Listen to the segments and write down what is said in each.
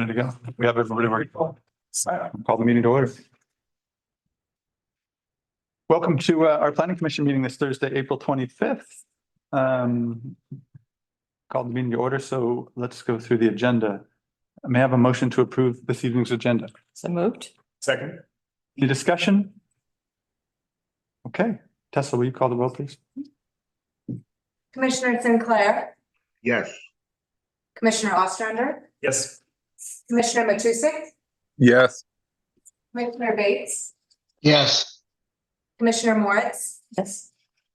Ready to go. We have everybody ready. Call the meeting to order. Welcome to our planning commission meeting this Thursday, April 25th. Call the meeting to order. So let's go through the agenda. May I have a motion to approve this evening's agenda? So moved. Second. Any discussion? Okay, Tessa, will you call the roll, please? Commissioner Sinclair, Yes. Commissioner Ostrander, Yes. Commissioner Matusik, Yes. Commissioner Bates, Yes. Commissioner Moritz, Yes.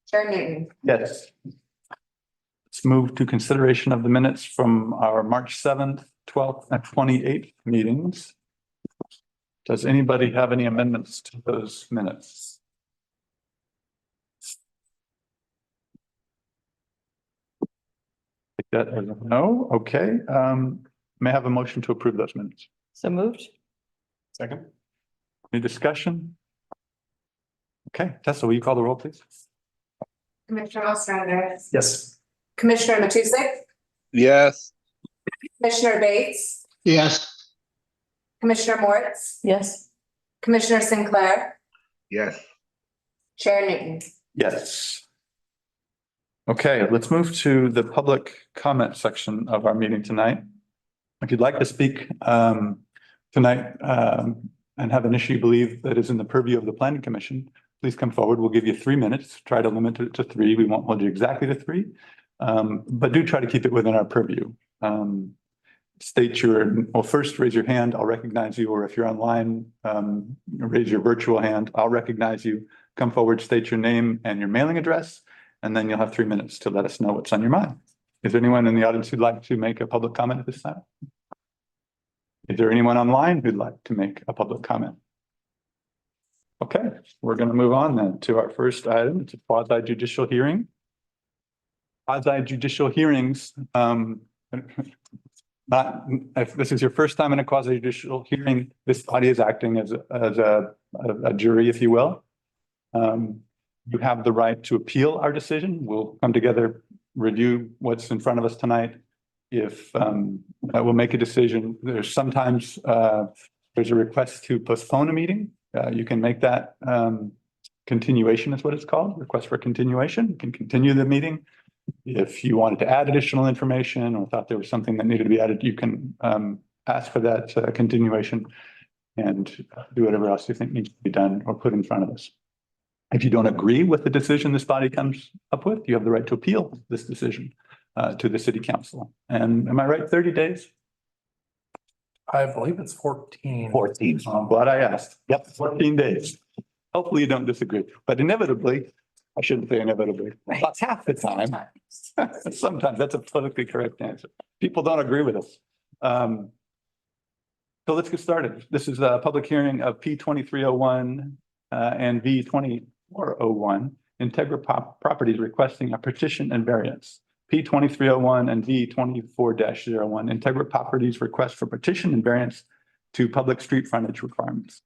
Chair Newton. Yes. Let's move to consideration of the minutes from our March 7th, 12th, and 28th meetings. Does anybody have any amendments to those minutes? Take that as a no. Okay. May I have a motion to approve those minutes? So moved. Second. Any discussion? Okay, Tessa, will you call the roll, please? Commissioner Ostrander, Yes. Commissioner Matusik, Yes. Commissioner Bates, Yes. Commissioner Moritz, Yes. Commissioner Sinclair, Yes. Chair Newton. Yes. Okay, let's move to the public comment section of our meeting tonight. If you'd like to speak tonight and have an issue you believe that is in the purview of the planning commission, please come forward. We'll give you 3 minutes. Try to limit it to 3. We won't hold you exactly to 3, but do try to keep it within our purview. First raise your hand. I'll recognize you, or if you're online, raise your virtual hand. I'll recognize you. Come forward, state your name and your mailing address, and then you'll have 3 minutes to let us know what's on your mind. Is there anyone in the audience who'd like to make a public comment at this time? Is there anyone online who'd like to make a public comment? Okay, we're going to move on then to our first item. It's a quasi judicial hearing. Quasi judicial hearings, if this is your first time in a quasi judicial hearing, this body is acting as a jury, if you will. You have the right to appeal our decision. We'll come together, review what's in front of us tonight. If we'll make a decision, there's sometimes there's a request to postpone a meeting. You can make that continuation is what it's called, request for continuation. You can continue the meeting. If you wanted to add additional information or thought there was something that needed to be added, you can ask for that continuation and do whatever else you think needs to be done or put in front of us. If you don't agree with the decision this body comes up with, you have the right to appeal this decision to the city council. And am I right, 30 days? I believe it's 14. 14. I'm glad I asked. Yep, 14 days. Hopefully you don't disagree, but inevitably, I shouldn't say inevitably, about half the time. Sometimes that's a politically correct answer. People don't agree with us. So let's get started. This is a public hearing of P2301 and V2401. Integra Properties requesting a petition and variance. P2301 and V24-01. Integra Properties request for petition and variance to public street frontage requirements.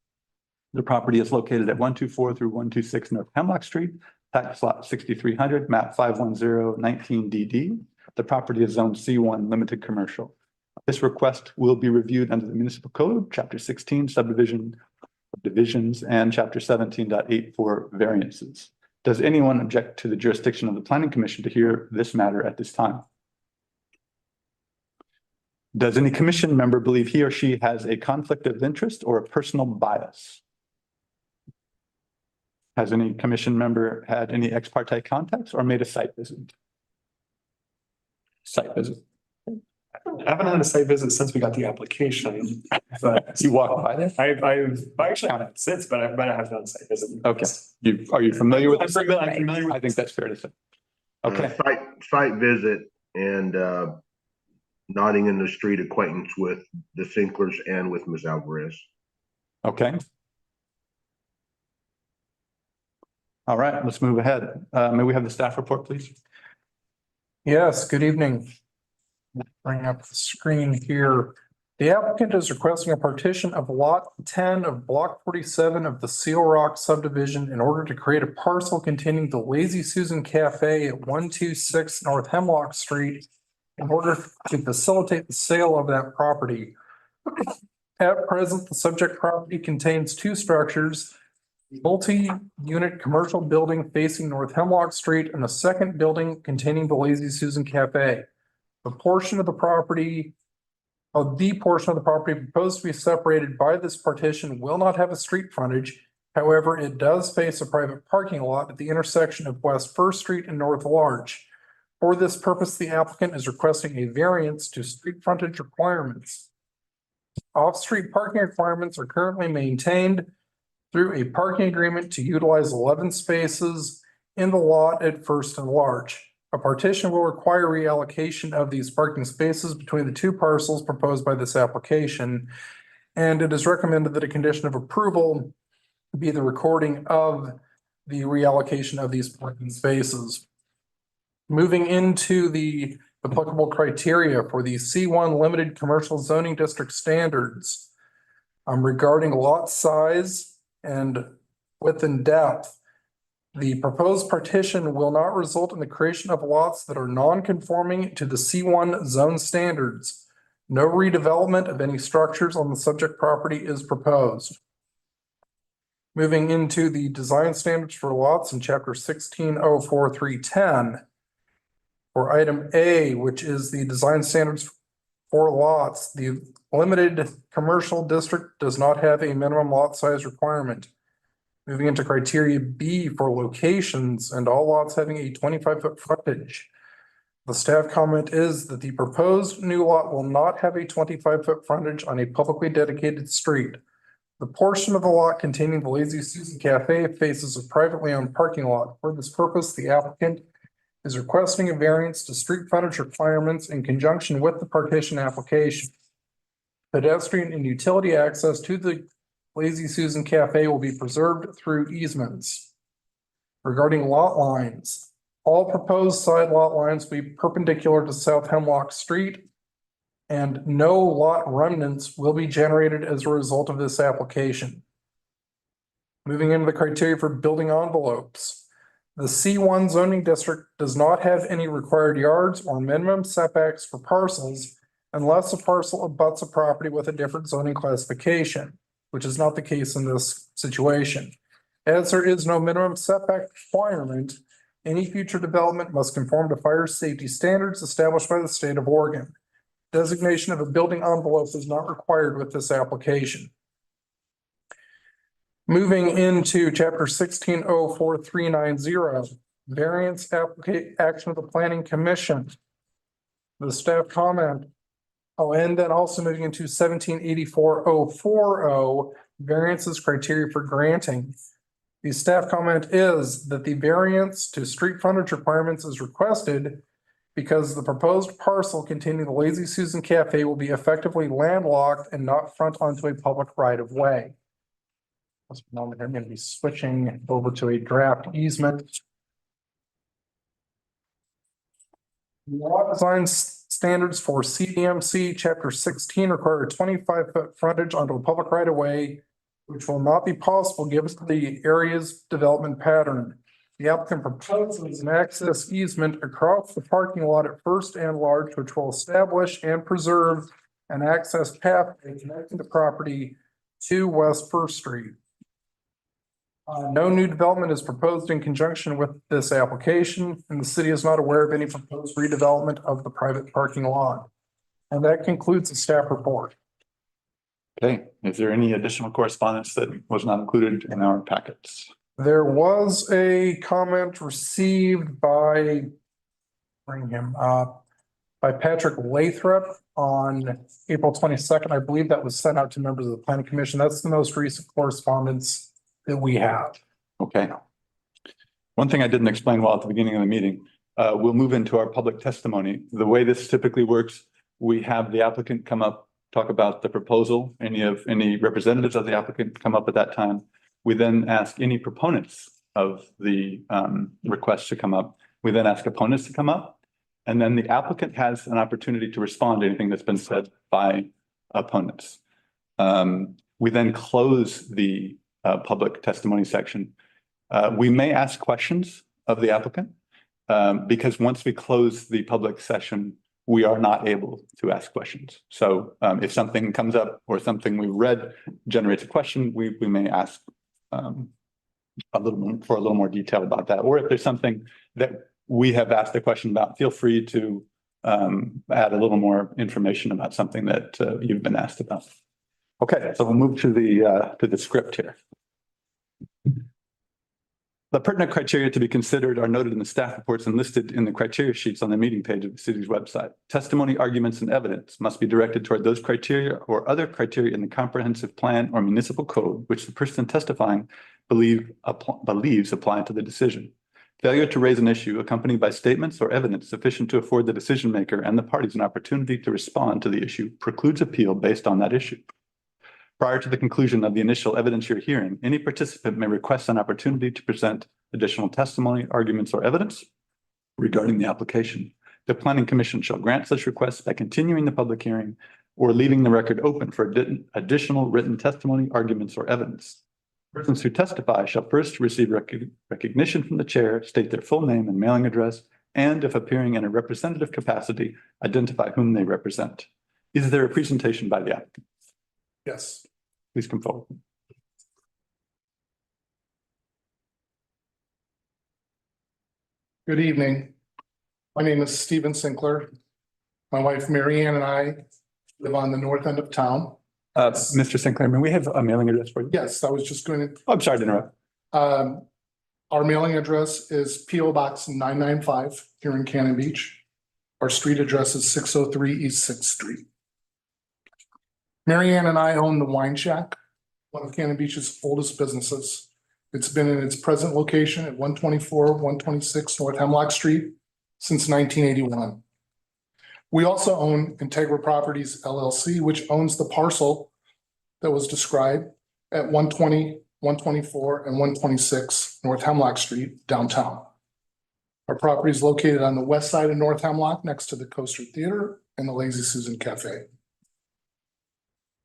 The property is located at 124 through 126 North Hemlock Street, tax lot 6300, map 510-19DD. The property is zoned C1 limited commercial. This request will be reviewed under the municipal code, chapter 16, subdivision divisions, and chapter 17.8 for variances. Does anyone object to the jurisdiction of the planning commission to hear this matter at this time? Does any commission member believe he or she has a conflict of interest or a personal bias? Has any commission member had any ex parte contacts or made a site visit? Site visit. I haven't had a site visit since we got the application, but You walked by there? I've actually haven't had since, but I have done a site visit. Okay. Are you familiar with I'm this? familiar with. I think that's fair to say. Okay. Site visit and nodding in the street acquaintance with the Sinklers and with Ms. Alvarez. Okay. All right, let's move ahead. May we have the staff report, please? Yes, good evening. Bring up the screen here. The applicant is requesting a partition of lot 10 of block 47 of the Seal Rock subdivision in order to create a parcel containing the Lazy Susan Cafe at 126 North Hemlock Street in order to facilitate the sale of that property. At present, the subject property contains two structures, a multi-unit commercial building facing North Hemlock Street and a second building containing the Lazy Susan Cafe. The portion of the property proposed to be separated by this partition will not have a street frontage. However, it does face a private parking lot at the intersection of West First Street and North Larch. For this purpose, the applicant is requesting a variance to street frontage requirements. Off-street parking requirements are currently maintained through a parking agreement to utilize 11 spaces in the lot at First and Larch. A partition will require reallocation of these parking spaces between the two parcels proposed by this application. And it is recommended that a condition of approval be the recording of the reallocation of these parking spaces. Moving into the applicable criteria for the C1 limited commercial zoning district standards regarding lot size and width and depth. The proposed partition will not result in the creation of lots that are non-conforming to the C1 zone standards. No redevelopment of any structures on the subject property is proposed. Moving into the design standards for lots in chapter 1604.310. For item A, which is the design standards for lots, the limited commercial district does not have a minimum lot size requirement. Moving into criteria B for locations and all lots having a 25-foot frontage. The staff comment is that the proposed new lot will not have a 25-foot frontage on a publicly dedicated street. The portion of the lot containing the Lazy Susan Cafe faces a privately owned parking lot. For this purpose, the applicant is requesting a variance to street frontage requirements in conjunction with the partition application. Pedestrian and utility access to the Lazy Susan Cafe will be preserved through easements. Regarding lot lines, all proposed side lot lines will be perpendicular to South Hemlock Street, and no lot remnants will be generated as a result of this application. Moving into the criteria for building envelopes. The C1 zoning district does not have any required yards or minimum setbacks for parcels unless a parcel abuts a property with a different zoning classification, which is not the case in this situation. As there is no minimum setback requirement, any future development must conform to fire safety standards established by the state of Oregon. Designation of a building envelope is not required with this application. Moving into chapter 1604.390, variance action of the Planning Commission. The staff comment. Oh, and then also moving into 1784.040, variances criteria for granting. The staff comment is that the variance to street frontage requirements is requested because the proposed parcel containing the Lazy Susan Cafe will be effectively landlocked and not front onto a public right of way. This moment, I'm going to be switching over to a draft easement. Lot design standards for CDMC chapter 16 require a 25-foot frontage onto a public right of way, which will not be possible given the area's development pattern. The applicant proposes an access easement across the parking lot at First and Larch, which will establish and preserve an access pathway connecting the property to West First Street. No new development is proposed in conjunction with this application, and the city is not aware of any proposed redevelopment of the private parking lot. And that concludes the staff report. Okay, is there any additional correspondence that was not included in our packets? There was a comment received by Patrick Lathrop on April 22nd. I believe that was sent out to members of the Planning Commission. That's the most recent correspondence that we have. Okay. One thing I didn't explain well at the beginning of the meeting, we'll move into our public testimony. The way this typically works, we have the applicant come up, talk about the proposal, any representatives of the applicant come up at that time. We then ask any proponents of the request to come up. We then ask opponents to come up, and then the applicant has an opportunity to respond to anything that's been said by opponents. We then close the public testimony section. We may ask questions of the applicant because once we close the public session, we are not able to ask questions. So if something comes up or something we read generates a question, we may ask a little more detail about that. Or if there's something that we have asked a question about, feel free to add a little more information about something that you've been asked about. Okay, so we'll move to the script here. The pertinent criteria to be considered are noted in the staff reports and listed in the criteria sheets on the meeting page of the city's website. Testimony, arguments, and evidence must be directed toward those criteria or other criteria in the comprehensive plan or municipal code which the person testifying believes apply to the decision. Failure to raise an issue accompanied by statements or evidence sufficient to afford the decision maker and the parties an opportunity to respond to the issue precludes appeal based on that issue. Prior to the conclusion of the initial evidentiary hearing, any participant may request an opportunity to present additional testimony, arguments, or evidence regarding the application. The Planning Commission shall grant such requests by continuing the public hearing or leaving the record open for additional written testimony, arguments, or evidence. Persons who testify shall first receive recognition from the chair, state their full name and mailing address, and if appearing in a representative capacity, identify whom they represent. Is there a presentation by the applicant? Yes. Please come forward. Good evening. My name is Stephen Sinclair. My wife Mary Ann and I live on the north end of town. Mr. Sinclair, may we have a mailing address for you? Yes, I was just going to, Oh, I'm sorry to interrupt. our mailing address is P.O. Box 995 here in Cannon Beach. Our street address is 603 East 6th Street. Mary Ann and I own the Wine Shack, one of Cannon Beach's oldest businesses. It's been in its present location at 124, 126 North Hemlock Street since 1981. We also own Integra Properties LLC, which owns the parcel that was described at 120, 124, and 126 North Hemlock Street downtown. Our property is located on the west side of North Hemlock next to the Coaster Theater and the Lazy Susan Cafe.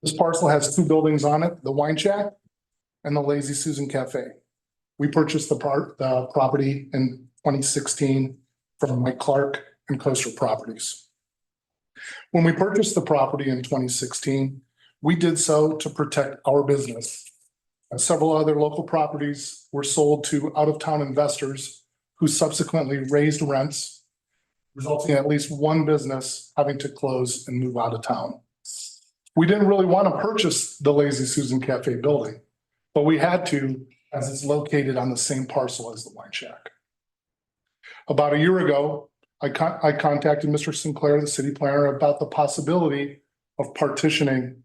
This parcel has two buildings on it, the Wine Shack and the Lazy Susan Cafe. We purchased the property in 2016 from Mike Clark and Coaster Properties. When we purchased the property in 2016, we did so to protect our business. Several other local properties were sold to out-of-town investors who subsequently raised rents, resulting in at least one business having to close and move out of town. We didn't really want to purchase the Lazy Susan Cafe building, but we had to, as it's located on the same parcel as the Wine Shack. About a year ago, I contacted Mr. Sinclair, the city planner, about the possibility of partitioning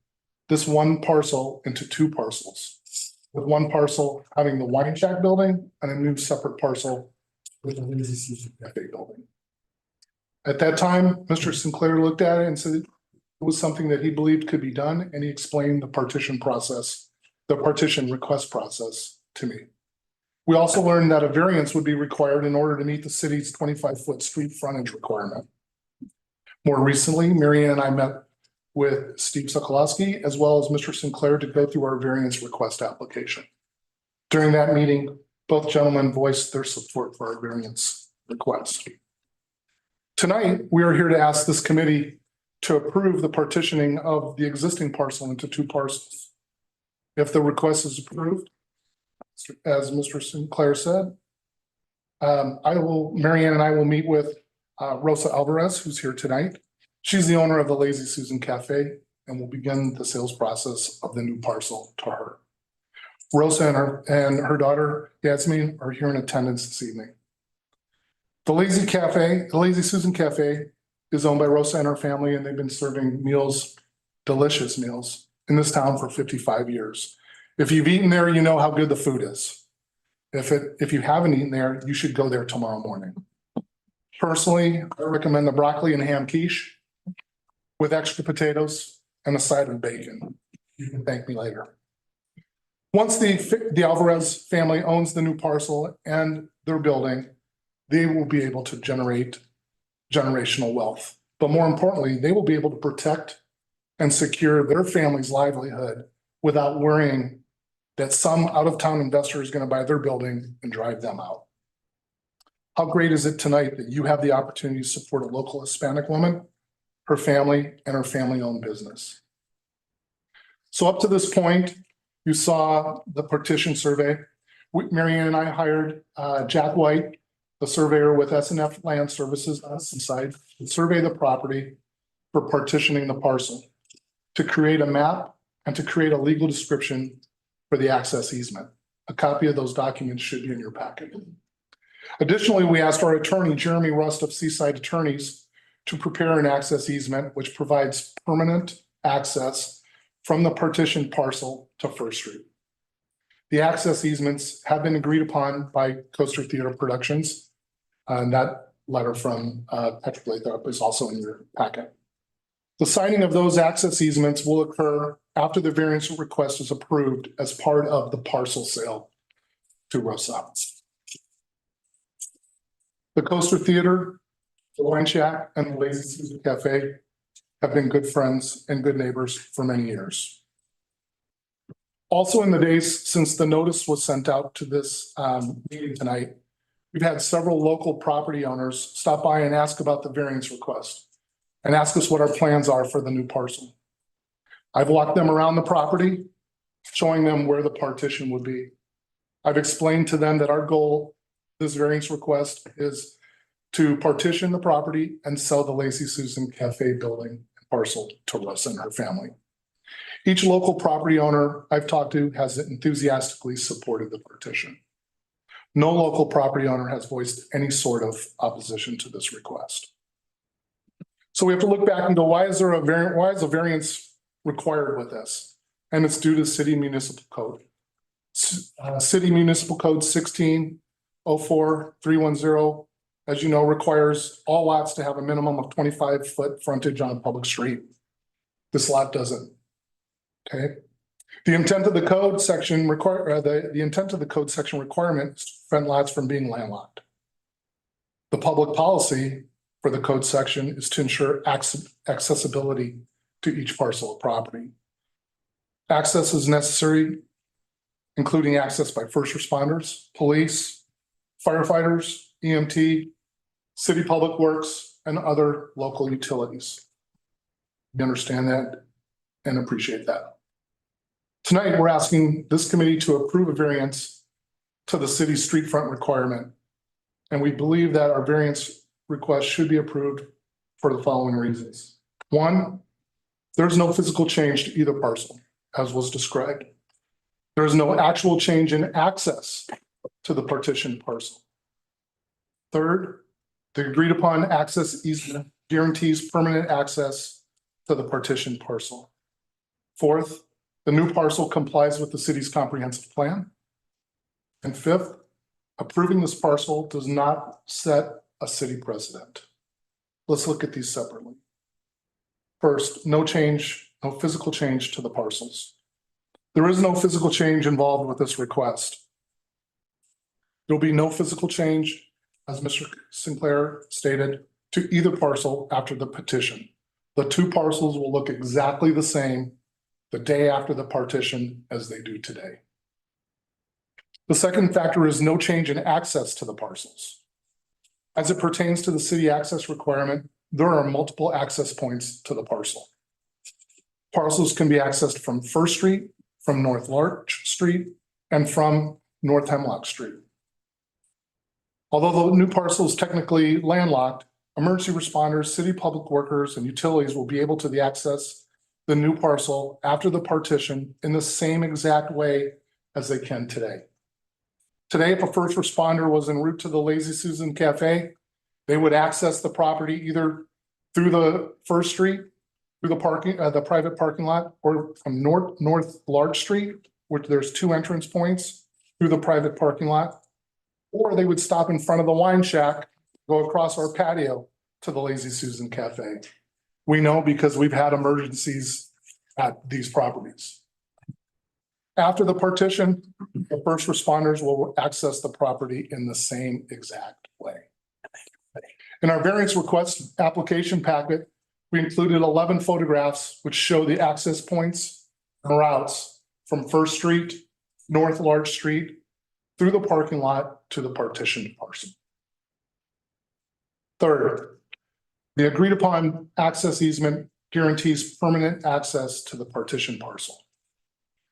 this one parcel into two parcels, with one parcel having the Wine Shack building and a new separate parcel with the Lazy Susan Cafe building. At that time, Mr. Sinclair looked at it and said, it was something that he believed could be done, and he explained the partition process, the partition request process to me. We also learned that a variance would be required in order to meet the city's 25-foot street frontage requirement. More recently, Mary Ann and I met with Steve Sokolowski as well as Mr. Sinclair to go through our variance request application. During that meeting, both gentlemen voiced their support for our variance request. Tonight, we are here to ask this committee to approve the partitioning of the existing parcel into two parcels. If the request is approved, as Mr. Sinclair said, Mary Ann and I will meet with Rosa Alvarez, who's here tonight. She's the owner of the Lazy Susan Cafe, and will begin the sales process of the new parcel to her. Rosa and her daughter Yasmin are here in attendance this evening. The Lazy Susan Cafe is owned by Rosa and her family, and they've been serving meals, delicious meals, in this town for 55 years. If you've eaten there, you know how good the food is. If you haven't eaten there, you should go there tomorrow morning. Personally, I recommend the broccoli and ham quiche with extra potatoes and a side of bacon. You can thank me later. Once the Alvarez family owns the new parcel and their building, they will be able to generate generational wealth. But more importantly, they will be able to protect and secure their family's livelihood without worrying that some out-of-town investor is going to buy their building and drive them out. How great is it tonight that you have the opportunity to support a local Hispanic woman her family, and her family-owned business. So up to this point, you saw the partition survey. Mary Ann and I hired Jack White, the surveyor with SNF Land Services on Seaside, to survey the property for partitioning the parcel, to create a map and to create a legal description for the access easement. A copy of those documents should be in your packet. Additionally, we asked our attorney, Jeremy Rust of Seaside Attorneys, to prepare an access easement which provides permanent access from the partitioned parcel to First Street. The access easements have been agreed upon by Coaster Theater Productions. And that letter from Patrick Lathrop is also in your packet. The signing of those access easements will occur after the variance request is approved as part of the parcel sale to Rosa. The Coaster Theater, the Wine Shack, and the Lazy Susan Cafe have been good friends and good neighbors for many years. Also, in the days since the notice was sent out to this meeting tonight, we've had several local property owners stop by and ask about the variance request and ask us what our plans are for the new parcel. I've walked them around the property, showing them where the partition would be. I've explained to them that our goal, this variance request, is to partition the property and sell the Lazy Susan Cafe building parcel to Rosa and her family. Each local property owner I've talked to has enthusiastically supported the partition. No local property owner has voiced any sort of opposition to this request. So we have to look back and go, why is a variance required with this? And it's due to city municipal code. City Municipal Code 1604-310, as you know, requires all lots to have a minimum of 25-foot frontage on a public street. This lot doesn't. Okay. The intent of the code section requirement is to prevent lots from being landlocked. The public policy for the code section is to ensure accessibility to each parcel of property. Access is necessary, including access by first responders, police, firefighters, EMT, city public works, and other local utilities. We understand that and appreciate that. Tonight, we're asking this committee to approve a variance to the city's street front requirement. And we believe that our variance request should be approved for the following reasons. One, there's no physical change to either parcel, as was described. There is no actual change in access to the partitioned parcel. Third, the agreed upon access easement guarantees permanent access to the partitioned parcel. Fourth, the new parcel complies with the city's comprehensive plan. And fifth, approving this parcel does not set a city precedent. Let's look at these separately. First, no physical change to the parcels. There is no physical change involved with this request. There'll be no physical change, as Mr. Sinclair stated, to either parcel after the petition. The two parcels will look exactly the same the day after the partition as they do today. The second factor is no change in access to the parcels. As it pertains to the city access requirement, there are multiple access points to the parcel. Parcels can be accessed from First Street, from North Larch Street, and from North Hemlock Street. Although the new parcel is technically landlocked, emergency responders, city public workers, and utilities will be able to access the new parcel after the partition in the same exact way as they can today. Today, if a first responder was en route to the Lazy Susan Cafe, they would access the property either through the First Street, through the private parking lot, or from North Larch Street, which there's two entrance points through the private parking lot, or they would stop in front of the Wine Shack, go across our patio to the Lazy Susan Cafe. We know because we've had emergencies at these properties. After the partition, the first responders will access the property in the same exact way. In our variance request application packet, we included 11 photographs which show the access points and routes from First Street, North Larch Street, through the parking lot to the partitioned parcel. Third, The agreed upon access easement guarantees permanent access to the partition parcel.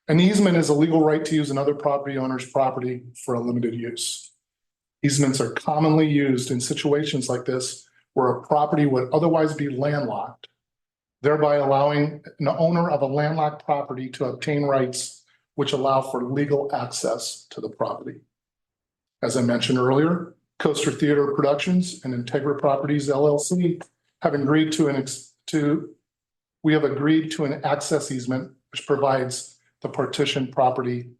An easement is a legal right to use another property owner's property for a limited use. Easements are commonly used in situations like this where a property would otherwise be landlocked, thereby allowing an owner of a landlocked property to obtain rights which allow for legal access to the property. As I mentioned earlier, Coaster Theater Productions and Integra Properties LLC have agreed to an access easement which provides the partition property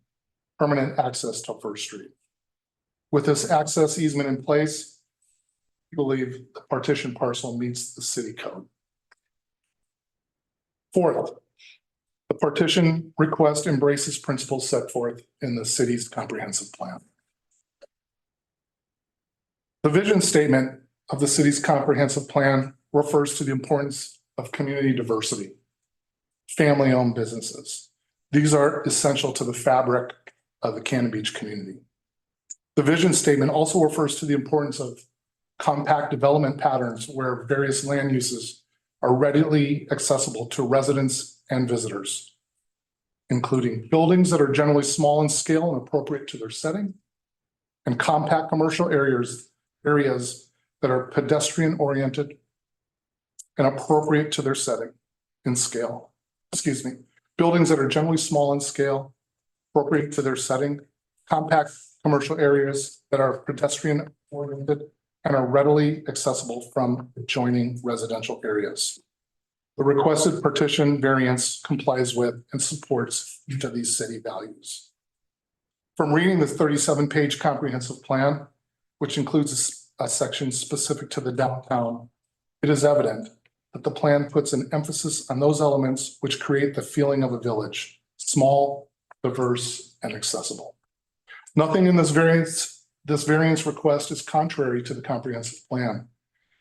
permanent access to First Street. With this access easement in place, we believe the partition parcel meets the city code. Fourth, the partition request embraces principles set forth in the city's comprehensive plan. The vision statement of the city's comprehensive plan refers to the importance of community diversity, family-owned businesses. These are essential to the fabric of the Cannon Beach community. The vision statement also refers to the importance of compact development patterns where various land uses are readily accessible to residents and visitors, including buildings that are generally small in scale and appropriate to their setting, and compact commercial areas that are pedestrian oriented and appropriate to their setting in scale. Buildings that are generally small in scale, appropriate to their setting, compact commercial areas that are pedestrian oriented and are readily accessible from adjoining residential areas. The requested partition variance complies with and supports each of these city values. From reading the 37-page comprehensive plan, which includes a section specific to the downtown, it is evident that the plan puts an emphasis on those elements which create the feeling of a village, small, diverse, and accessible. Nothing in this variance request is contrary to the comprehensive plan.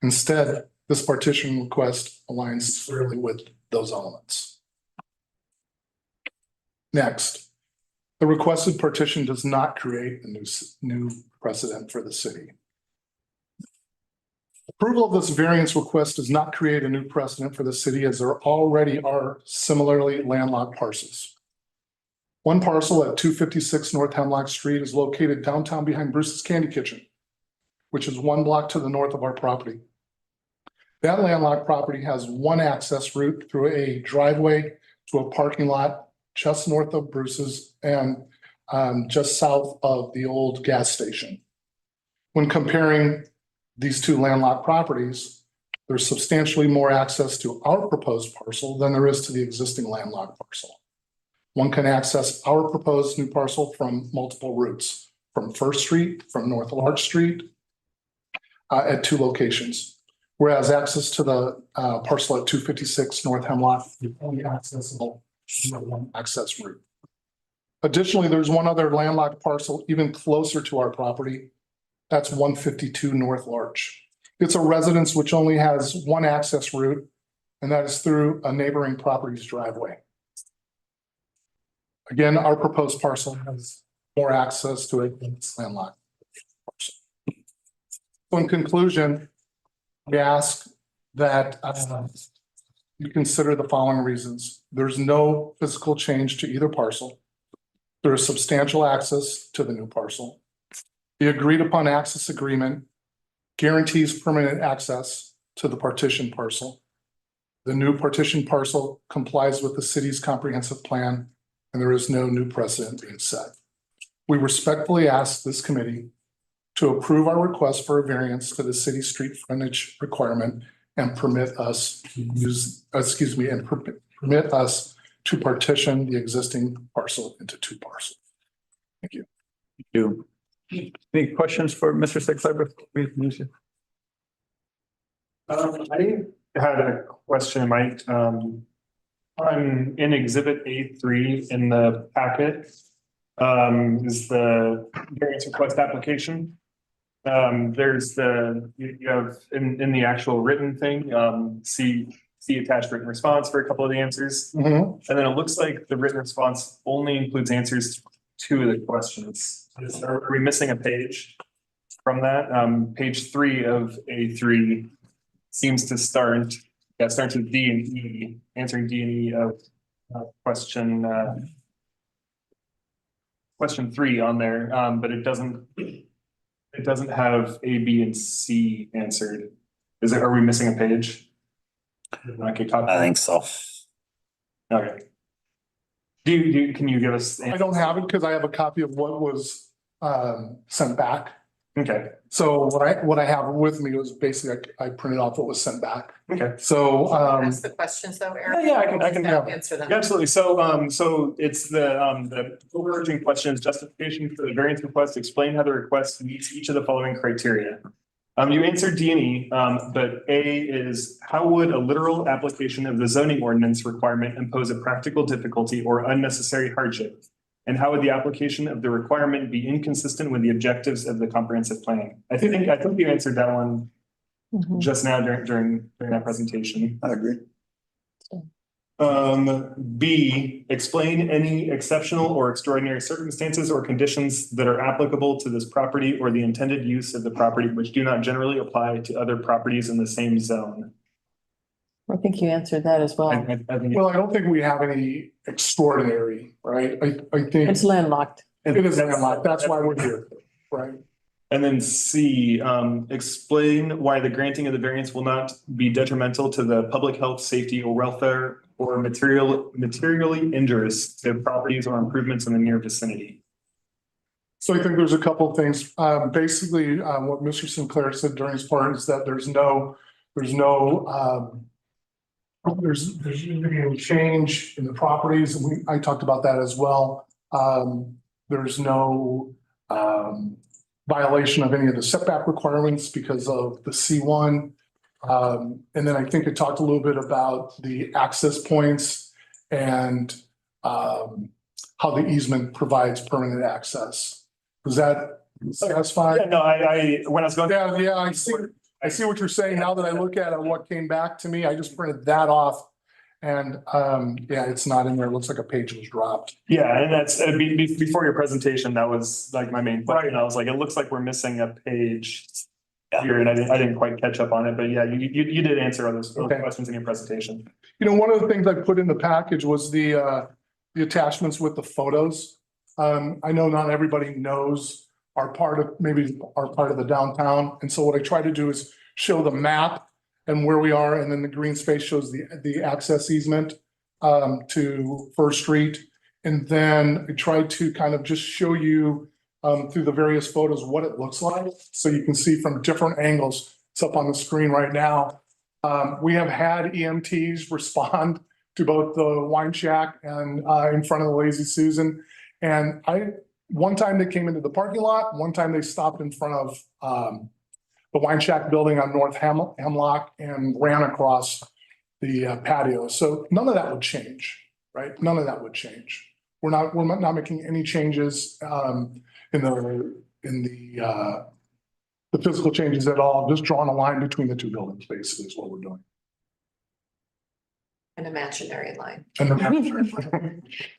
Instead, this partition request aligns squarely with those elements. Next, the requested partition does not create a new precedent for the city. Approval of this variance request does not create a new precedent for the city as there already are similarly landlocked parcels. One parcel at 256 North Hemlock Street is located downtown behind Bruce's Candy Kitchen, which is 1 block to the north of our property. That landlocked property has one access route through a driveway to a parking lot just north of Bruce's and just south of the old gas station. When comparing these two landlocked properties, there's substantially more access to our proposed parcel than there is to the existing landlocked parcel. One can access our proposed new parcel from multiple routes, from First Street, from North Large Street, at 2 locations. Whereas access to the parcel at 256 North Hemlock is only accessible through one access route. Additionally, there's one other landlocked parcel even closer to our property. That's 152 North Larch. It's a residence which only has one access route, and that is through a neighboring property's driveway. Again, our proposed parcel has more access to it than its landlocked parcel. So in conclusion, we ask that you consider the following reasons. There's no physical change to either parcel. There is substantial access to the new parcel. The agreed upon access agreement guarantees permanent access to the partition parcel. The new partition parcel complies with the city's comprehensive plan, and there is no new precedent being set. We respectfully ask this committee to approve our request for a variance to the city street frontage requirement and permit us to partition the existing parcel into 2 parcels. Thank you. Thank you. Any questions for Mr. Sexler before we lose you? I had a question, Mike. On in exhibit A3 in the packet, is the variance request application. There's you have in the actual written thing, see attached written response for a couple of the answers. And then it looks like the written response only includes answers to 2 of the questions. Are we missing a page from that? Page 3 of A3 seems to start, starts with D and E, answering D and E of question 3 on there, but it doesn't have A, B, and C answered. Are we missing a page? Okay, I think so. Okay. Can you give us? I don't have it because I have a copy of what was sent back. Okay, So what I have with me was basically I printed off what was sent back. okay. So Ask the questions though, Eric? Yeah, I can Answer them. Yeah, absolutely. So it's the overarching question is justification for the variance request. Explain how the request meets each of the following criteria. You answered D and E, but A is how would a literal application of the zoning ordinance requirement impose a practical difficulty or unnecessary hardship? And how would the application of the requirement be inconsistent with the objectives of the comprehensive plan? I think you answered that one just now during that presentation. I agree. B, explain any exceptional or extraordinary circumstances or conditions that are applicable to this property or the intended use of the property, which do not generally apply to other properties in the same zone. I think you answered that as well. I think well, I don't think we have any extraordinary, right? I think It's landlocked. it is landlocked. That's why we're here, right? And then C, explain why the granting of the variance will not be detrimental to the public health, safety, or welfare or materially injurious to properties or improvements in the near vicinity. So I think there's a couple of things. Basically, what Mr. Sinclair said during his part is that there's no change in the properties. And I talked about that as well. There's no violation of any of the setback requirements because of the C1. And then I think it talked a little bit about the access points and how the easement provides permanent access. Does that satisfy? Yeah, no, when I was going. Yeah, I see what you're saying. Now that I look at it, what came back to me, I just printed that off. And yeah, it's not in there. It looks like a page was dropped. Yeah, and that's before your presentation, that was like my main question. I was like, it looks like we're missing a page here, and I didn't quite catch up on it, but yeah, you did answer all those questions in your presentation. You know, one of the things I put in the package was the attachments with the photos. I know not everybody knows our part of the downtown. And so what I try to do is show the map and where we are, and then the green space shows the access easement to First Street. And then I try to kind of just show you through the various photos what it looks like. So you can see from different angles. It's up on the screen right now. We have had EMTs respond to both the wine shack and in front of the Lazy Susan. And one time they came into the parking lot, one time they stopped in front of the wine shack building on North Hemlock and ran across the patio. So none of that would change, right? None of that would change. We're not making any changes in the physical changes at all. Just drawing a line between the two buildings, basically, is what we're doing. An imaginary line. And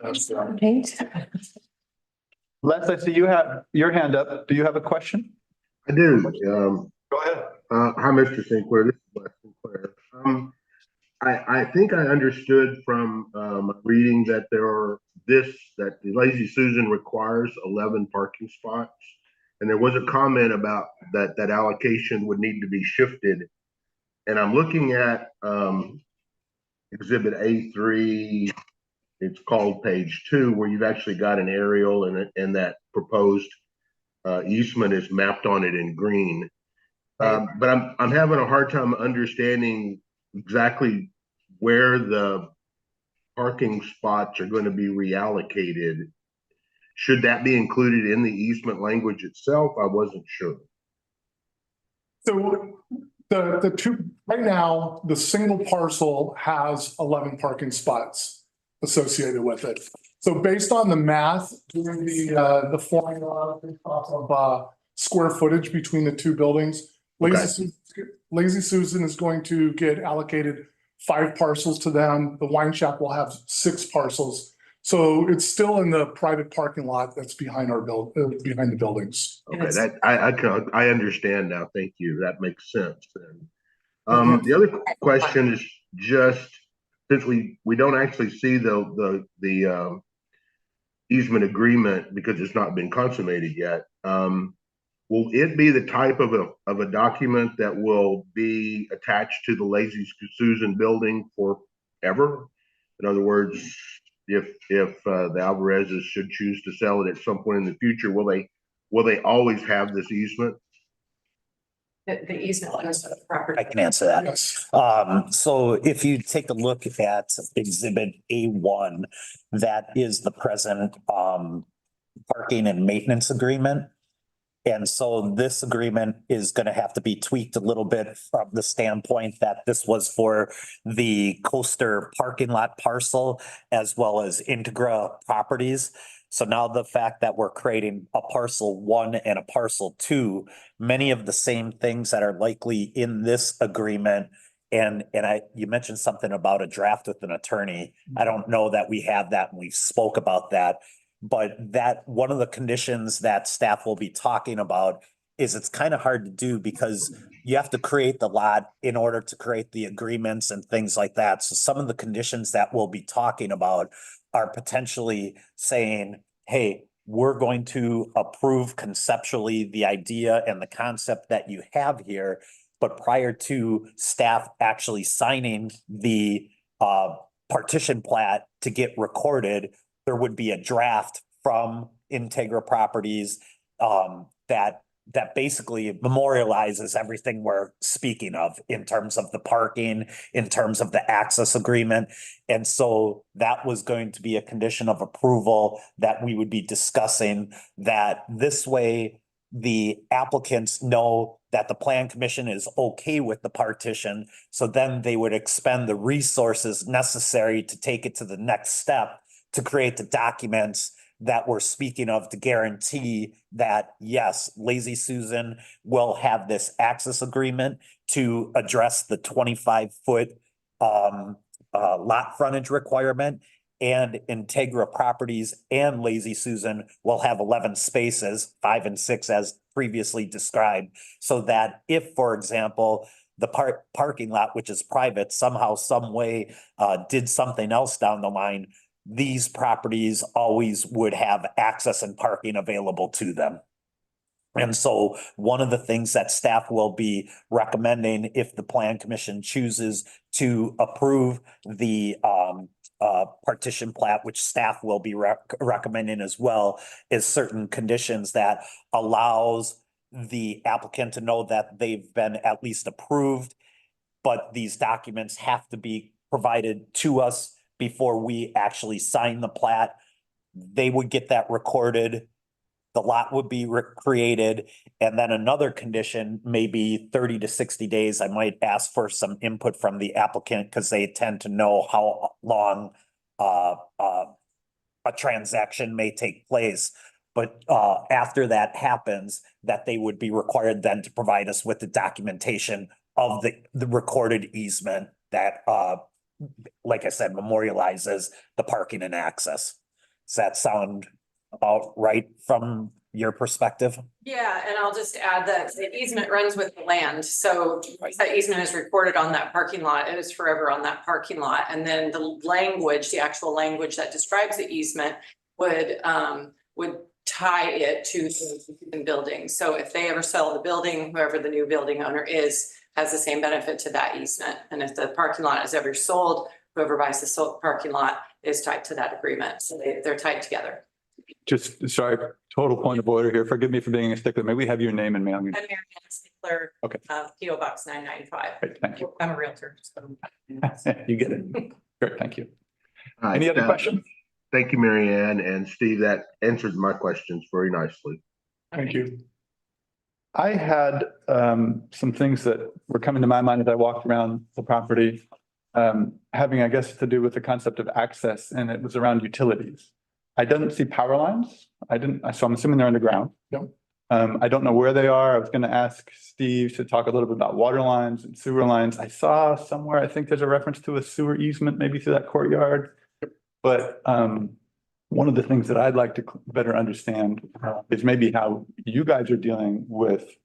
that's Paint. Les, I see you have your hand up. Do you have a question? I do. Go ahead. Hi, Mr. Sinclair. This is Les Sinclair. I think I understood from reading that that the Lazy Susan requires 11 parking spots. And there was a comment about that allocation would need to be shifted. And I'm looking at Exhibit A3, it's called page 2, where you've actually got an aerial and that proposed easement is mapped on it in green. But I'm having a hard time understanding exactly where the parking spots are going to be reallocated. Should that be included in the easement language itself? I wasn't sure. So the two, right now, the single parcel has 11 parking spots associated with it. So based on the math, doing the formula of square footage between the two buildings, Lazy Susan is going to get allocated 5 parcels to them. The wine shop will have 6 parcels. So it's still in the private parking lot that's behind behind the buildings. Okay, that I understand now. Thank you. That makes sense then. The other question is just, since we don't actually see the easement agreement because it's not been consummated yet, will it be the type of a document that will be attached to the Lazy Susan building forever? In other words, if the Alvarezes should choose to sell it at some point in the future, will they always have this easement? The easement owns the property. I can answer that. Yes. So if you take a look at exhibit A1, that is the present parking and maintenance agreement. And so this agreement is going to have to be tweaked a little bit from the standpoint that this was for the Coaster parking lot parcel as well as Integra Properties. So now the fact that we're creating a parcel 1 and a parcel 2, many of the same things that are likely in this agreement. And you mentioned something about a draft with an attorney. I don't know that we have that and we've spoke about that. But that one of the conditions that staff will be talking about is it's kind of hard to do because you have to create the lot in order to create the agreements and things like that. So some of the conditions that we'll be talking about are potentially saying, hey, we're going to approve conceptually the idea and the concept that you have here. But prior to staff actually signing the partition plat to get recorded, there would be a draft from Integra Properties that basically memorializes everything we're speaking of in terms of the parking, in terms of the access agreement. And so that was going to be a condition of approval that we would be discussing, that this way the applicants know that the plan commission is okay with the partition. So then they would expend the resources necessary to take it to the next step to create the documents that we're speaking of to guarantee that, yes, Lazy Susan will have this access agreement to address the 25-foot lot frontage requirement, and Integra Properties and Lazy Susan will have 11 spaces, 5 and 6 as previously described, so that if, for example, the parking lot, which is private, somehow, some way did something else down the line, these properties always would have access and parking available to them. And so one of the things that staff will be recommending, if the plan commission chooses to approve the partition plat, which staff will be recommending as well, is certain conditions that allows the applicant to know that they've been at least approved, but these documents have to be provided to us before we actually sign the plat. They would get that recorded, the lot would be created, and then another condition, maybe 30 to 60 days, I might ask for some input from the applicant because they tend to know how long a transaction may take place. But after that happens, that they would be required then to provide us with the documentation of the recorded easement that like I said, memorializes the parking and access. Does that sound about right from your perspective? Yeah, and I'll just add that the easement runs with the land, so that easement is recorded on that parking lot, it is forever on that parking lot. And then the language, the actual language that describes the easement would tie it to the building. So if they ever sell the building, whoever the new building owner is, has the same benefit to that easement. And if the parking lot is ever sold, whoever buys the parking lot is tied to that agreement. So they're tied together. Just, sorry, total point of order here. Forgive me for being a stickler. May we have your name and mailing? I'm Mary Ann Stickler. Okay. PO Box 995. Great, thank you. I'm a realtor. So. You get it. Great, thank you. All right, Any other questions? Thank you, Mary Ann and Steve. That answered my questions very nicely. Thank you. I had some things that were coming to my mind as I walked around the property, having, I guess, to do with the concept of access, and it was around utilities. I didn't see power lines. So I'm assuming they're underground. Yep. I don't know where they are. I was going to ask Steve to talk a little bit about water lines and sewer lines. I saw somewhere, I think there's a reference to a sewer easement, maybe through that courtyard. But one of the things that I'd like to better understand is maybe how you guys are dealing with,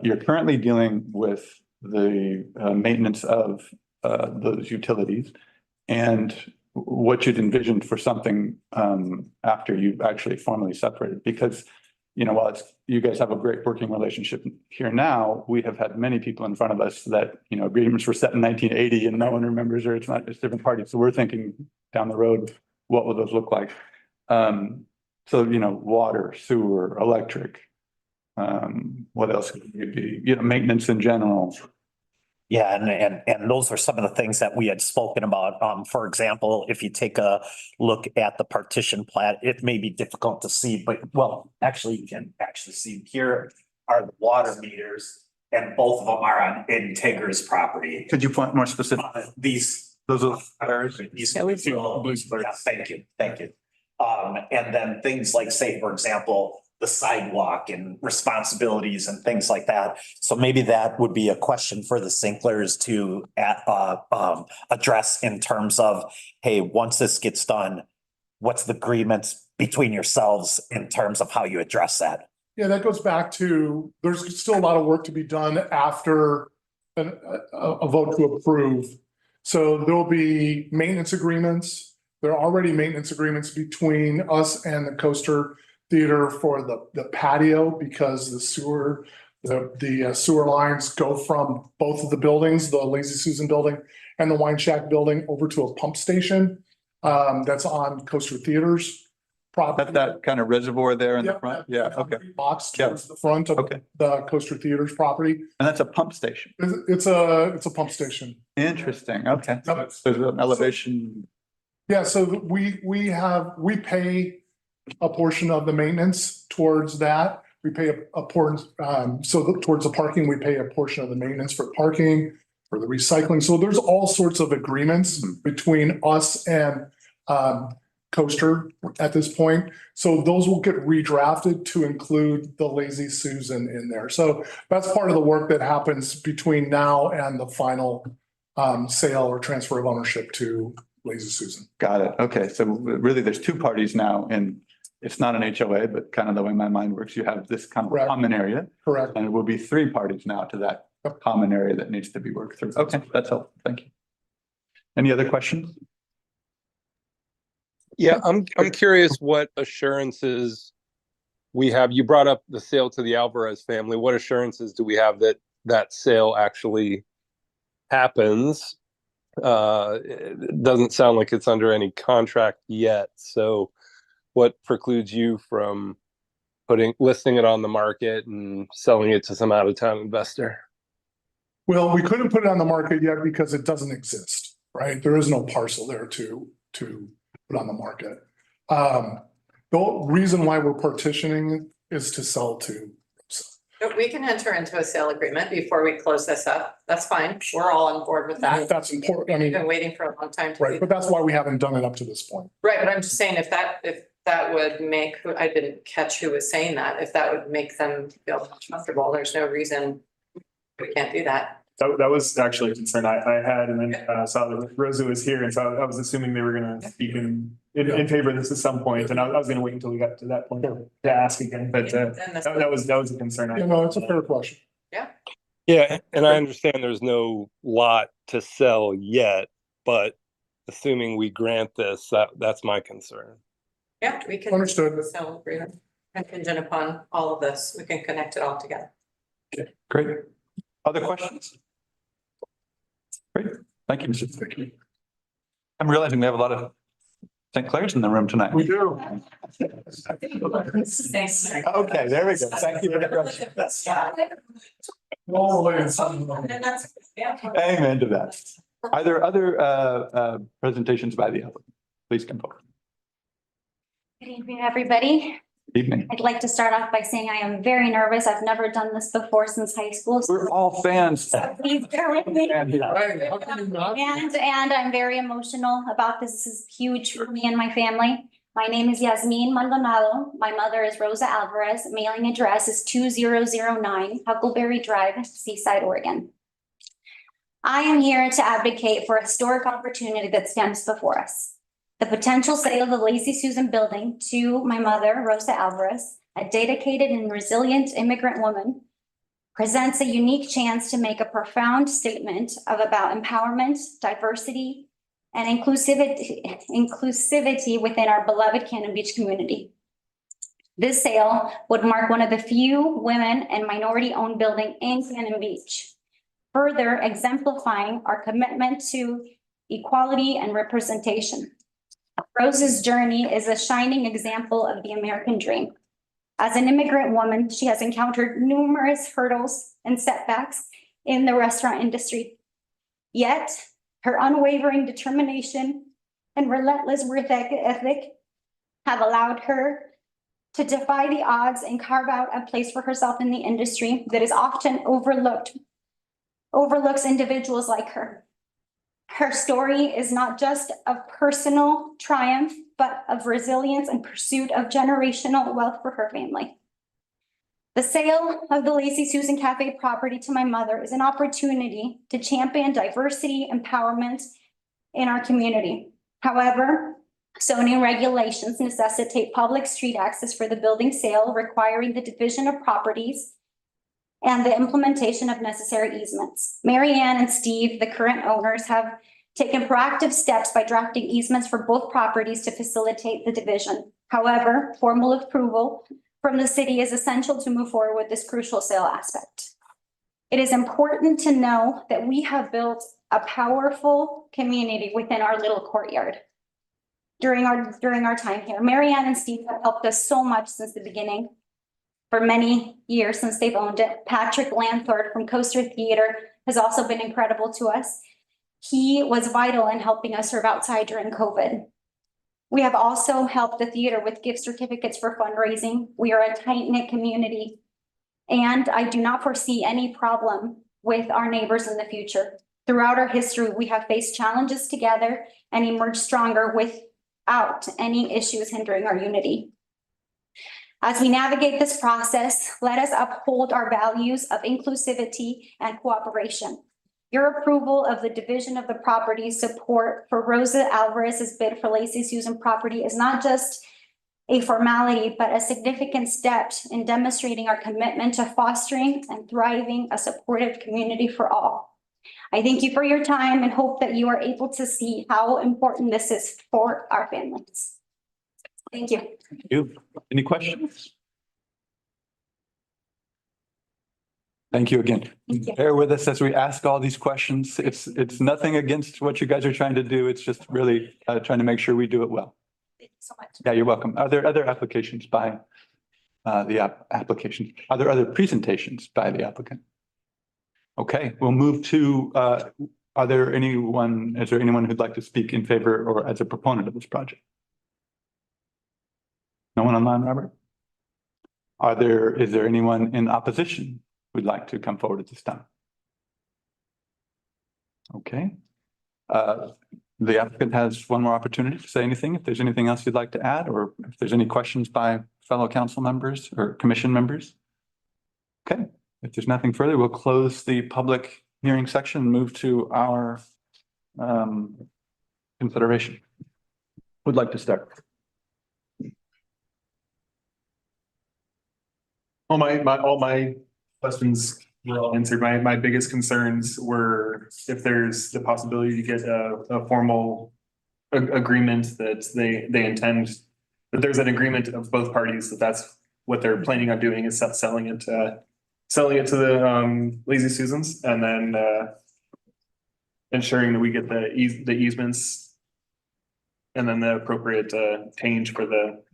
you're currently dealing with the maintenance of those utilities and what you'd envisioned for something after you've actually formally separated. Because, you know, while it's, you guys have a great working relationship here now, we have had many people in front of us that, you know, agreements were set in 1980 and no one remembers, or it's not, it's different parties. So we're thinking down the road, what will those look like? So, you know, water, sewer, electric. What else could it be? You know, maintenance in general. Yeah, and those are some of the things that we had spoken about. For example, if you take a look at the partition plat, it may be difficult to see, but well, actually, you can actually see here are the water meters, and both of them are on Integra's property. Could you point more specific? Those are these. Yeah, thank you. And then things like, say, for example, the sidewalk and responsibilities and things like that. So maybe that would be a question for the Sinklers to address in terms of, hey, once this gets done, what's the agreements between yourselves in terms of how you address that? Yeah, that goes back to, there's still a lot of work to be done after a vote to approve. So there'll be maintenance agreements. There are already maintenance agreements between us and the Coaster Theater for the patio, because the sewer lines go from both of the buildings, the Lazy Susan building and the Wine Shack building, over to a pump station that's on Coaster Theater's property. That kind of reservoir there in the front? Yeah, okay. Box towards the front of the Coaster Theater's property. And that's a pump station. It's a pump station. Interesting, okay. Yep. There's an elevation. Yeah, so we pay a portion of the maintenance towards that. We pay a portion, towards the parking, we pay a portion of the maintenance for parking, for the recycling. So there's all sorts of agreements between us and Coaster at this point. So those will get redrafted to include the Lazy Susan in there. So that's part of the work that happens between now and the final sale or transfer of ownership to Lazy Susan. Got it. Okay. So really there's two parties now, and it's not an HOA, but kind of the way my mind works, you have this kind of Correct. common area. Correct. And it will be three parties now to that common area that needs to be worked through. Okay, that's helpful. Thank you. Any other questions? Yeah, I'm curious what assurances we have. You brought up the sale to the Alvarez family. What assurances do we have that that sale actually happens? It doesn't sound like it's under any contract yet. So what precludes you from listing it on the market and selling it to some out-of-town investor? Well, we couldn't put it on the market yet because it doesn't exist, right? There is no parcel there to put on the market. The reason why we're partitioning it is to sell to. But we can enter into a sale agreement before we close this up. That's fine. We're all on board with that. That's important. I We've mean, been waiting for a long time. to right, do but that's why we haven't done it up to this point. Right, but I'm just saying if that would make, I didn't catch who was saying that, if that would make them feel comfortable, there's no reason we can't do that. That was actually a concern I had, and then saw that Rosa was here, and so I was assuming they were gonna speak in favor of this at some point, and I was gonna wait until we got to that point to ask again, but that was a concern. You know, it's a fair question. Yeah, and I understand there's no lot to sell yet, but assuming we grant this, that's my concern. Yeah, we can. Understood. Sale agreement contingent upon all of this. We can connect it all together. Okay, great. Other questions? Great. Thank you, Mr. Vicky. I'm realizing we have a lot of St. Clair's in the room tonight. We do. Thanks. Okay, there we go. Thank you for the question. Amen to that. Are there other presentations by the applicant? Please come forward. Good evening, everybody. Evening. I'd like to start off by saying I am very nervous. I've never done this before since high school. So We're all fans. please bear with me. Right, how can you not? And I'm very emotional about this. This is huge for me and my family. My name is Yasmin Maldonado. My mother is Rosa Alvarez. Mailing address is 2009 Huckleberry Drive, Seaside, Oregon. I am here to advocate for a historic opportunity that stands before us. The potential sale of the Lazy Susan building to my mother, Rosa Alvarez, a dedicated and resilient immigrant woman presents a unique chance to make a profound statement about empowerment, diversity, and inclusivity within our beloved Cannon Beach community. This sale would mark one of the few women and minority-owned building in Cannon Beach, further exemplifying our commitment to equality and representation. Rose's journey is a shining example of the American dream. As an immigrant woman, she has encountered numerous hurdles and setbacks in the restaurant industry. Yet, her unwavering determination and relentless work ethic have allowed her to defy the odds and carve out a place for herself in the industry that is often overlooks individuals like her. Her story is not just of personal triumph, but of resilience and pursuit of generational wealth for her family. The sale of the Lazy Susan Cafe property to my mother is an opportunity to champion diversity empowerment in our community. However, zoning regulations necessitate public street access for the building sale, requiring the division of properties and the implementation of necessary easements. Mary Ann and Steve, the current owners, have taken proactive steps by drafting easements for both properties to facilitate the division. However, formal approval from the city is essential to move forward with this crucial sale aspect. It is important to know that we have built a powerful community within our little courtyard during our time here. Mary Ann and Steve have helped us so much since the beginning. For many years since they've owned it. Patrick Lanthorpe from Coaster Theater has also been incredible to us. He was vital in helping us serve outside during COVID. We have also helped the theater with gift certificates for fundraising. We are a tight-knit community, and I do not foresee any problem with our neighbors in the future. Throughout our history, we have faced challenges together and emerged stronger without any issues hindering our unity. As we navigate this process, let us uphold our values of inclusivity and cooperation. Your approval of the division of the property support for Rosa Alvarez's bid for Lazy Susan property is not just a formality, but a significant step in demonstrating our commitment to fostering and thriving a supportive community for all. I thank you for your time and hope that you are able to see how important this is for our families. Thank you. Thank you. Any questions? Thank you again. Thank you. Bear with us as we ask all these questions. It's nothing against what you guys are trying to do. It's just really trying to make sure we do it well. Thank you so much. Yeah, you're welcome. Are there other applications by the application? Are there other presentations by the applicant? Okay, we'll move to, is there anyone who'd like to speak in favor or as a proponent of this project? No one online, Robert? Is there anyone in opposition who'd like to come forward at this time? Okay. The applicant has one more opportunity to say anything. If there's anything else you'd like to add, or if there's any questions by fellow council members or commission members. Okay, if there's nothing further, we'll close the public hearing section and move to our consideration. Who'd like to start? All my questions were all answered. My biggest concerns were if there's the possibility to get a formal agreement that they intend, that there's an agreement of both parties that that's what they're planning on doing, is selling it to the Lazy Susans, and then ensuring that we get the easements and then the appropriate change for the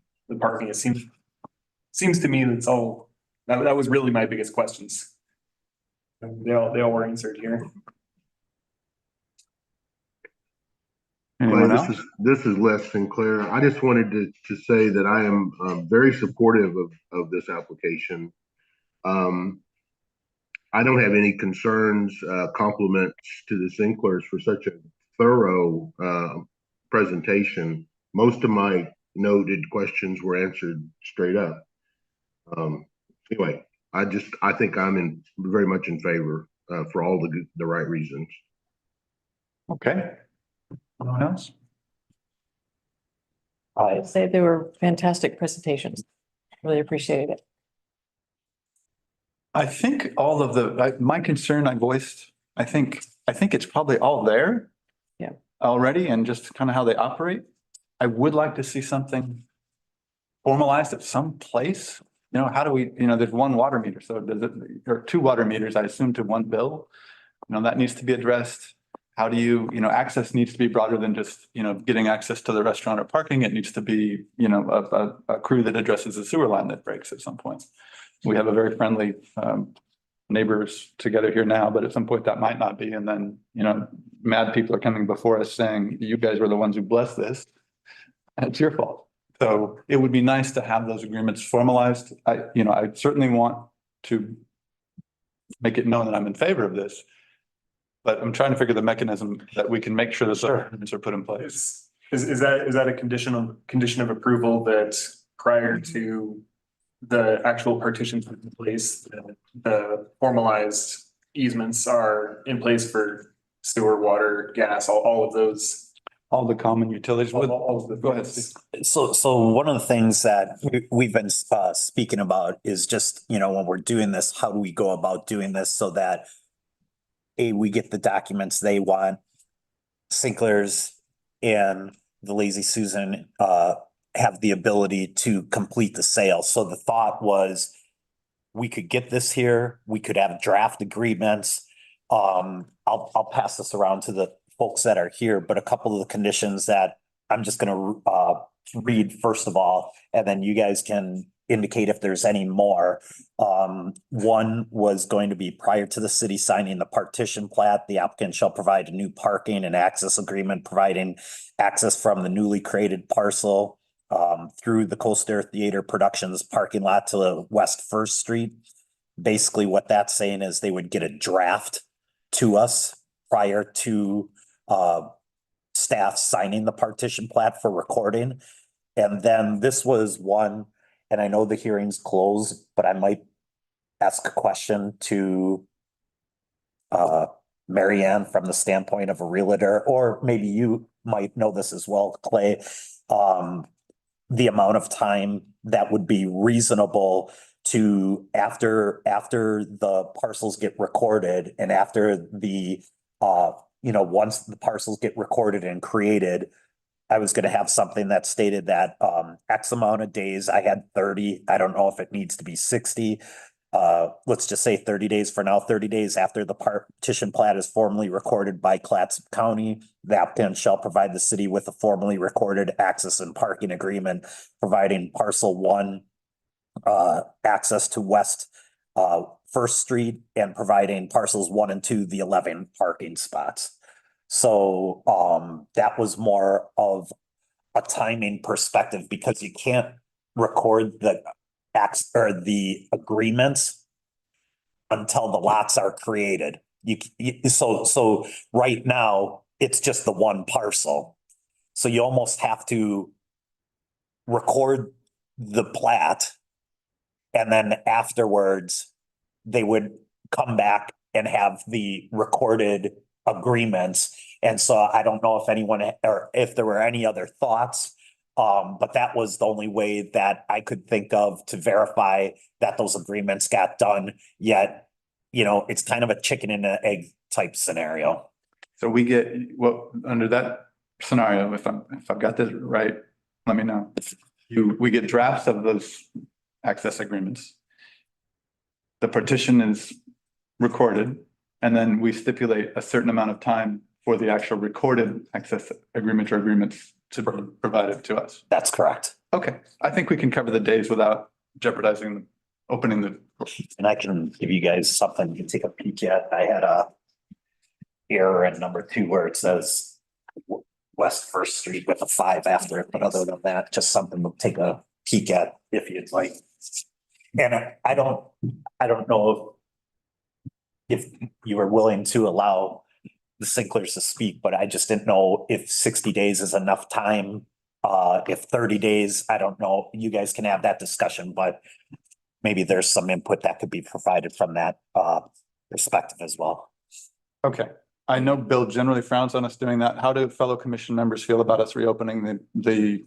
parking. It seems to me that's all. That was really my biggest questions. They all were answered here. Anyone Clay, else? this is Les Sinclair. I just wanted to say that I am very supportive of this application. I don't have any concerns, compliments to the Sinclairs for such a thorough presentation. Most of my noted questions were answered straight up. Anyway, I think I'm very much in favor for all the right reasons. Okay. Anyone else? I'd say they were fantastic presentations. Really appreciated it. I think all of my concern I voiced, I think it's probably all there. Yeah. Already, and just kind of how they operate. I would like to see something formalized at some place. You know, how do we, there's one water meter, so does it, or two water meters, I assume, to one bill. That needs to be addressed. How do you, access needs to be broader than just, getting access to the restaurant or parking. It needs to be, a crew that addresses the sewer line that breaks at some point. We have a very friendly neighbors together here now, but at some point that might not be. And then, mad people are coming before us saying, you guys were the ones who blessed this. And it's your fault. So it would be nice to have those agreements formalized. I certainly want to make it known that I'm in favor of this. But I'm trying to figure the mechanism that we can make sure that the agreements are put in place. Is that a condition of approval that prior to the actual partitions in place, the formalized easements are in place for sewer, water, gas, all of those? All the common utilities. Go ahead, Steve. So one of the things that we've been speaking about is just, when we're doing this, how do we go about doing this so that we get the documents they want, Sinclair's and the Lazy Susan have the ability to complete the sale. So the thought was we could get this here, we could have draft agreements. I'll pass this around to the folks that are here, but a couple of the conditions that I'm just gonna read first of all, and then you guys can indicate if there's any more. One was going to be prior to the city signing the partition plat, the applicant shall provide a new parking and access agreement providing access from the newly created parcel through the Coast Air Theater Productions parking lot to the West First Street. Basically what that's saying is they would get a draft to us prior to staff signing the partition plat for recording. And then this was one, and I know the hearing's closed, but I might ask a question to Mary Ann from the standpoint of a realtor, or maybe you might know this as well, Clay. The amount of time that would be reasonable to after the parcels get recorded and after the once the parcels get recorded and created. I was gonna have something that stated that X amount of days. I had 30. I don't know if it needs to be 60. Let's just say 30 days for now. 30 days after the partition plat is formally recorded by Clatsop County, the applicant shall provide the city with a formally recorded access and parking agreement, providing parcel 1 access to West First Street and providing parcels 1 and 2 the 11 parking spots. So that was more of a timing perspective because you can't record the acts or the agreements until the lots are created. So right now it's just the one parcel. So you almost have to record the plat and then afterwards they would come back and have the recorded agreements. And so I don't know if anyone or if there were any other thoughts, but that was the only way that I could think of to verify that those agreements got done. Yet, it's kind of a chicken and an egg type scenario. So we get under that scenario, if I've got this right, let me know. We get drafts of those access agreements. The partition is recorded, and then we stipulate a certain amount of time for the actual recorded access agreement or agreements to be provided to us. That's correct. Okay, I think we can cover the days without jeopardizing opening the. And I can give you guys something you can take a peek at. I had a error in number 2 where it says West First Street with a 5 after it, but other than that, just something to take a peek at if you'd like. And I don't know if you were willing to allow the Sinclairs to speak, but I just didn't know if 60 days is enough time. If 30 days, I don't know. You guys can have that discussion, but maybe there's some input that could be provided from that perspective as well. Okay, I know Bill generally frowns on us doing that. How do fellow commission members feel about us reopening the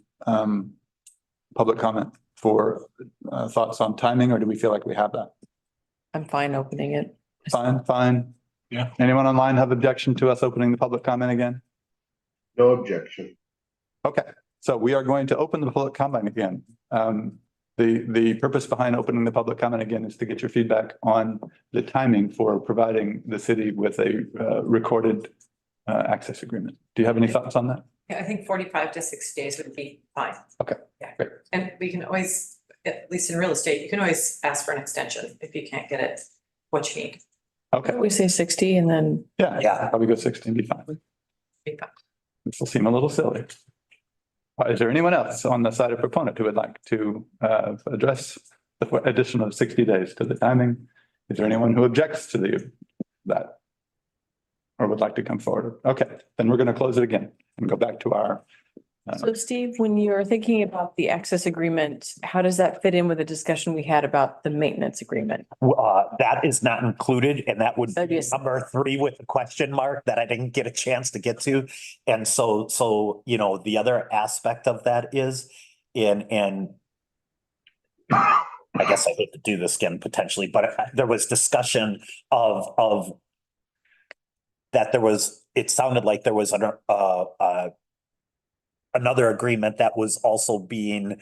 public comment for thoughts on timing, or do we feel like we have that? I'm fine opening it. Fine. Yeah. Anyone online have objection to us opening the public comment again? No objection. Okay, so we are going to open the public comment again. The purpose behind opening the public comment again is to get your feedback on the timing for providing the city with a recorded access agreement. Do you have any thoughts on that? Yeah, I think 45 to 60 days would be fine. Okay, Yeah. great. And we can always, at least in real estate, you can always ask for an extension if you can't get it, what you need. Okay, We say 60 and then yeah, probably go 60 and be fine. Be fine. This will seem a little silly. Is there anyone else on the side of proponent who would like to address the addition of 60 days to the timing? Is there anyone who objects to that? Or would like to come forward? Okay, then we're going to close it again and go back to our. So Steve, when you're thinking about the access agreement, how does that fit in with the discussion we had about the maintenance agreement? That is not included, and that would That'd be be a- number 3 with a question mark that I didn't get a chance to get to. And so, you know, the other aspect of that is and I guess I hate to do this again potentially, but there was discussion of that it sounded like there was another agreement that was also being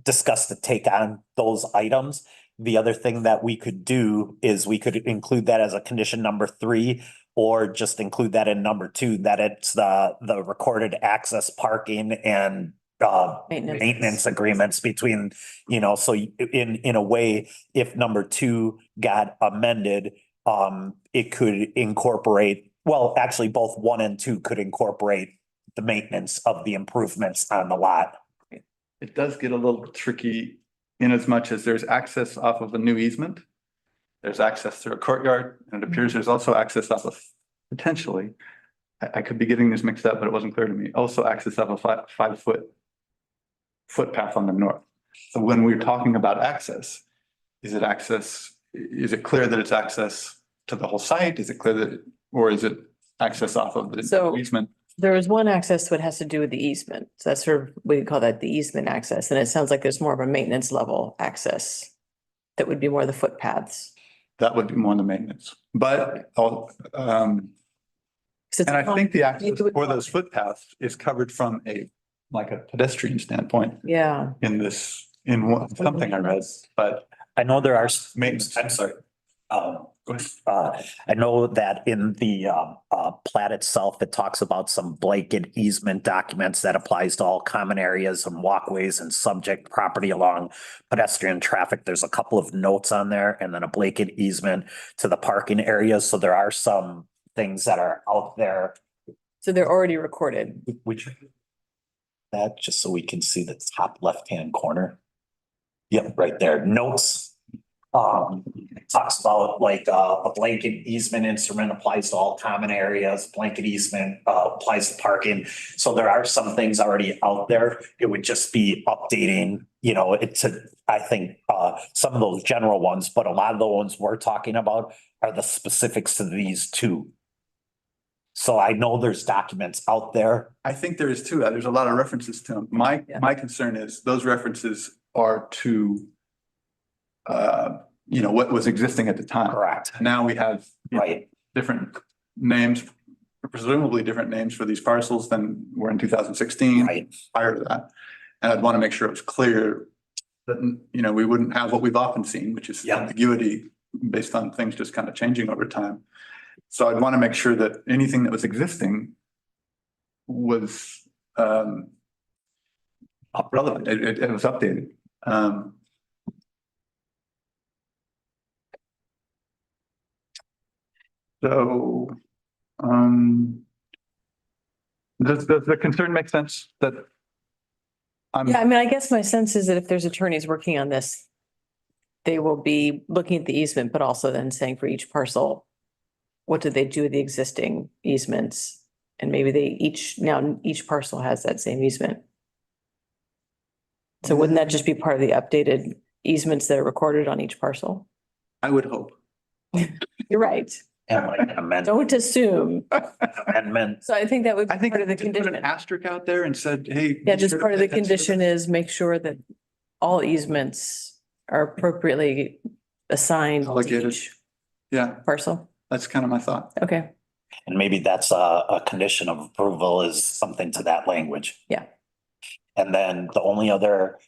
discussed to take on those items. The other thing that we could do is we could include that as a condition number 3, or just include that in number 2, that it's the recorded access parking and maintenance agreements between, you know, so in a way, if number 2 got amended, it could incorporate, well, actually both 1 and 2 could incorporate the maintenance of the improvements on the lot. It does get a little tricky in as much as there's access off of a new easement. There's access through a courtyard, and it appears there's also access off of potentially, I could be getting this mixed up, but it wasn't clear to me, also access off a 5-foot footpath on the north. So when we're talking about access, is it clear that it's access to the whole site? Is it clear that, or is it access off of the So- easement? There was one access that has to do with the easement. So that's sort of, we call that the easement access. And it sounds like there's more of a maintenance level access that would be more the footpaths. That would be more the maintenance, but, 'Cause it's and I think the access It would- for those footpaths is covered from a pedestrian standpoint Yeah, something I read, but I know there are. Maintenance. I'm sorry. go ahead. I know that in the plat itself, it talks about some blanket easement documents that applies to all common areas and walkways and subject property along pedestrian traffic. There's a couple of notes on there and then a blanket easement to the parking areas. So there are some things that are out there. so they're already recorded. Which that just so we can see the top left-hand corner. Yep, right there. Notes. It talks about like a blanket easement instrument applies to all common areas, blanket easement applies to parking. So there are some things already out there. It would just be updating, you know, I think some of those general ones, but a lot of the ones we're talking about are the specifics to these 2. So I know there's documents out there. I think there is too. There's a lot of references to them. My concern is those references are to what was existing at the time. Correct. Now we have Right. different names, presumably different names for these parcels than were in 2016. Right. Prior to that. And I'd want to make sure it was clear that, we wouldn't have what we've often seen, which is Yeah. ambiguity based on things just kind of changing over time. So I'd want to make sure that anything that was existing was relevant. It was updated. So, does the concern make sense that? Yeah, I mean, I guess my sense is that if there's attorneys working on this, they will be looking at the easement, but also then saying for each parcel, what did they do with the existing easements? And maybe each parcel has that same easement. So wouldn't that just be part of the updated easements that are recorded on each parcel? I would hope. You're right. And like amendment. Don't assume. Amendment. So I think that would be I think part of the just put an condition. asterisk out there and said, hey. Yeah, be just sure to part of the pay attention to condition this. is make sure that all easements are appropriately assigned to Delegated. each Yeah, parcel? that's kind of my thought. Okay, And maybe that's a condition of approval is something to that language. Yeah. And then the only other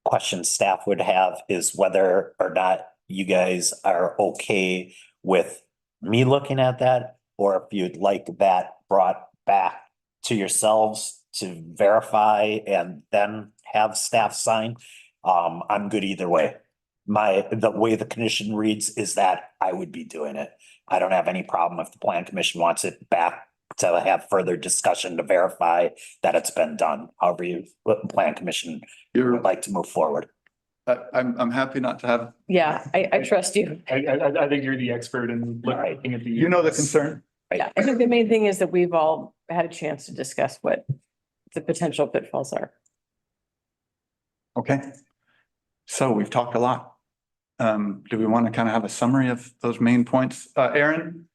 question staff would have is whether or not you guys are okay with me looking at that, or if you'd like that brought back to yourselves to verify and then have staff sign. I'm good either way. The way the condition reads is that I would be doing it. I don't have any problem if the plan commission wants it back to have further discussion to verify that it's been done. However, the plan commission would like to move forward. I'm happy not to have, yeah, I trust you. I think you're the expert in looking at the. you know, the concern. Yeah, I think the main thing is that we've all had a chance to discuss what the potential pitfalls are. Okay. So we've talked a lot. Do we want to kind of have a summary of those main points? Aaron?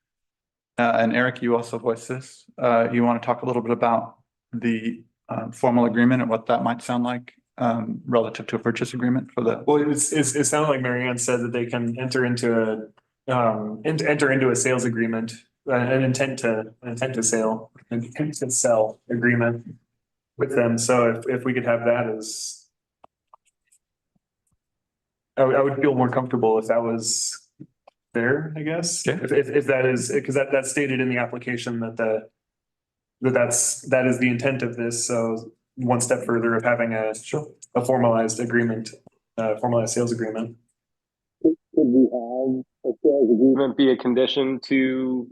And Eric, you also voiced this. You want to talk a little bit about the formal agreement and what that might sound like relative to a purchase agreement for the. Well, it sounded like Mary Ann said that they can enter into a sales agreement, an intent to sell agreement with them. So if we could have that as. I would feel more comfortable if that was there, I guess. Okay. If that is, because that's stated in the application that that is the intent of this. So one step further of having a formalized agreement, formalized sales agreement. Could we have a sales agreement be a condition to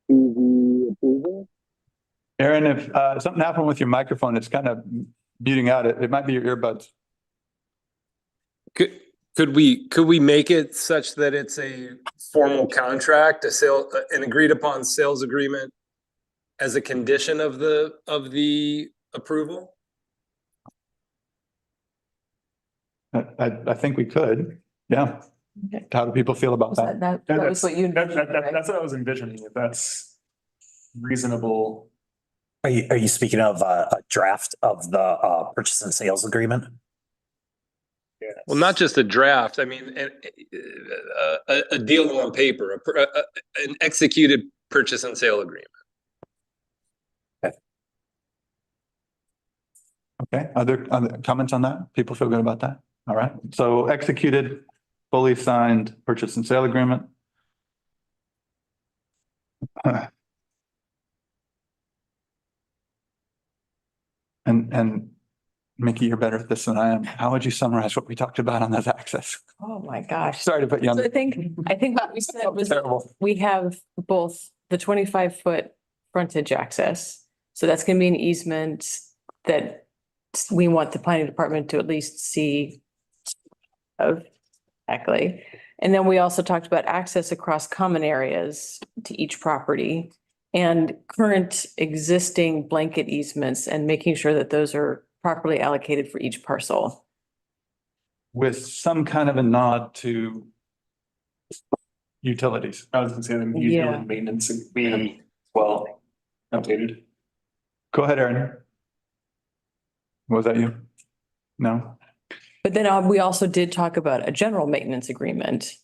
the approval? Aaron, if something happened with your microphone, it's kind of muting out. It might be your earbuds. Could we make it such that it's a formal contract, an agreed upon sales agreement as a condition of the approval? I think we could, yeah. Okay. How do people feel about that? That was what you. That's what I was envisioning, if that's reasonable. Are you speaking of a draft of the purchase and sales agreement? Yeah. Well, not just a draft. I mean, a deal on paper, an executed purchase and sale agreement. Okay, other comments on that? People feel good about that? All right, so executed, fully signed purchase and sale agreement. And Mickey, you're better at this than I am. How would you summarize what we talked about on that access? Oh, my gosh. Sorry to put you on. So I think what we said was Terrible. we have both the 25-foot frontage access. So that's going to be an easement that we want the planning department to at least see of. Exactly. And then we also talked about access across common areas to each property and current existing blanket easements and making sure that those are properly allocated for each parcel. With some kind of a nod to utilities. I was gonna say the Yeah. usual maintenance and be well updated. Go ahead, Aaron. Was that you? No? But then we also did talk about a general maintenance agreement,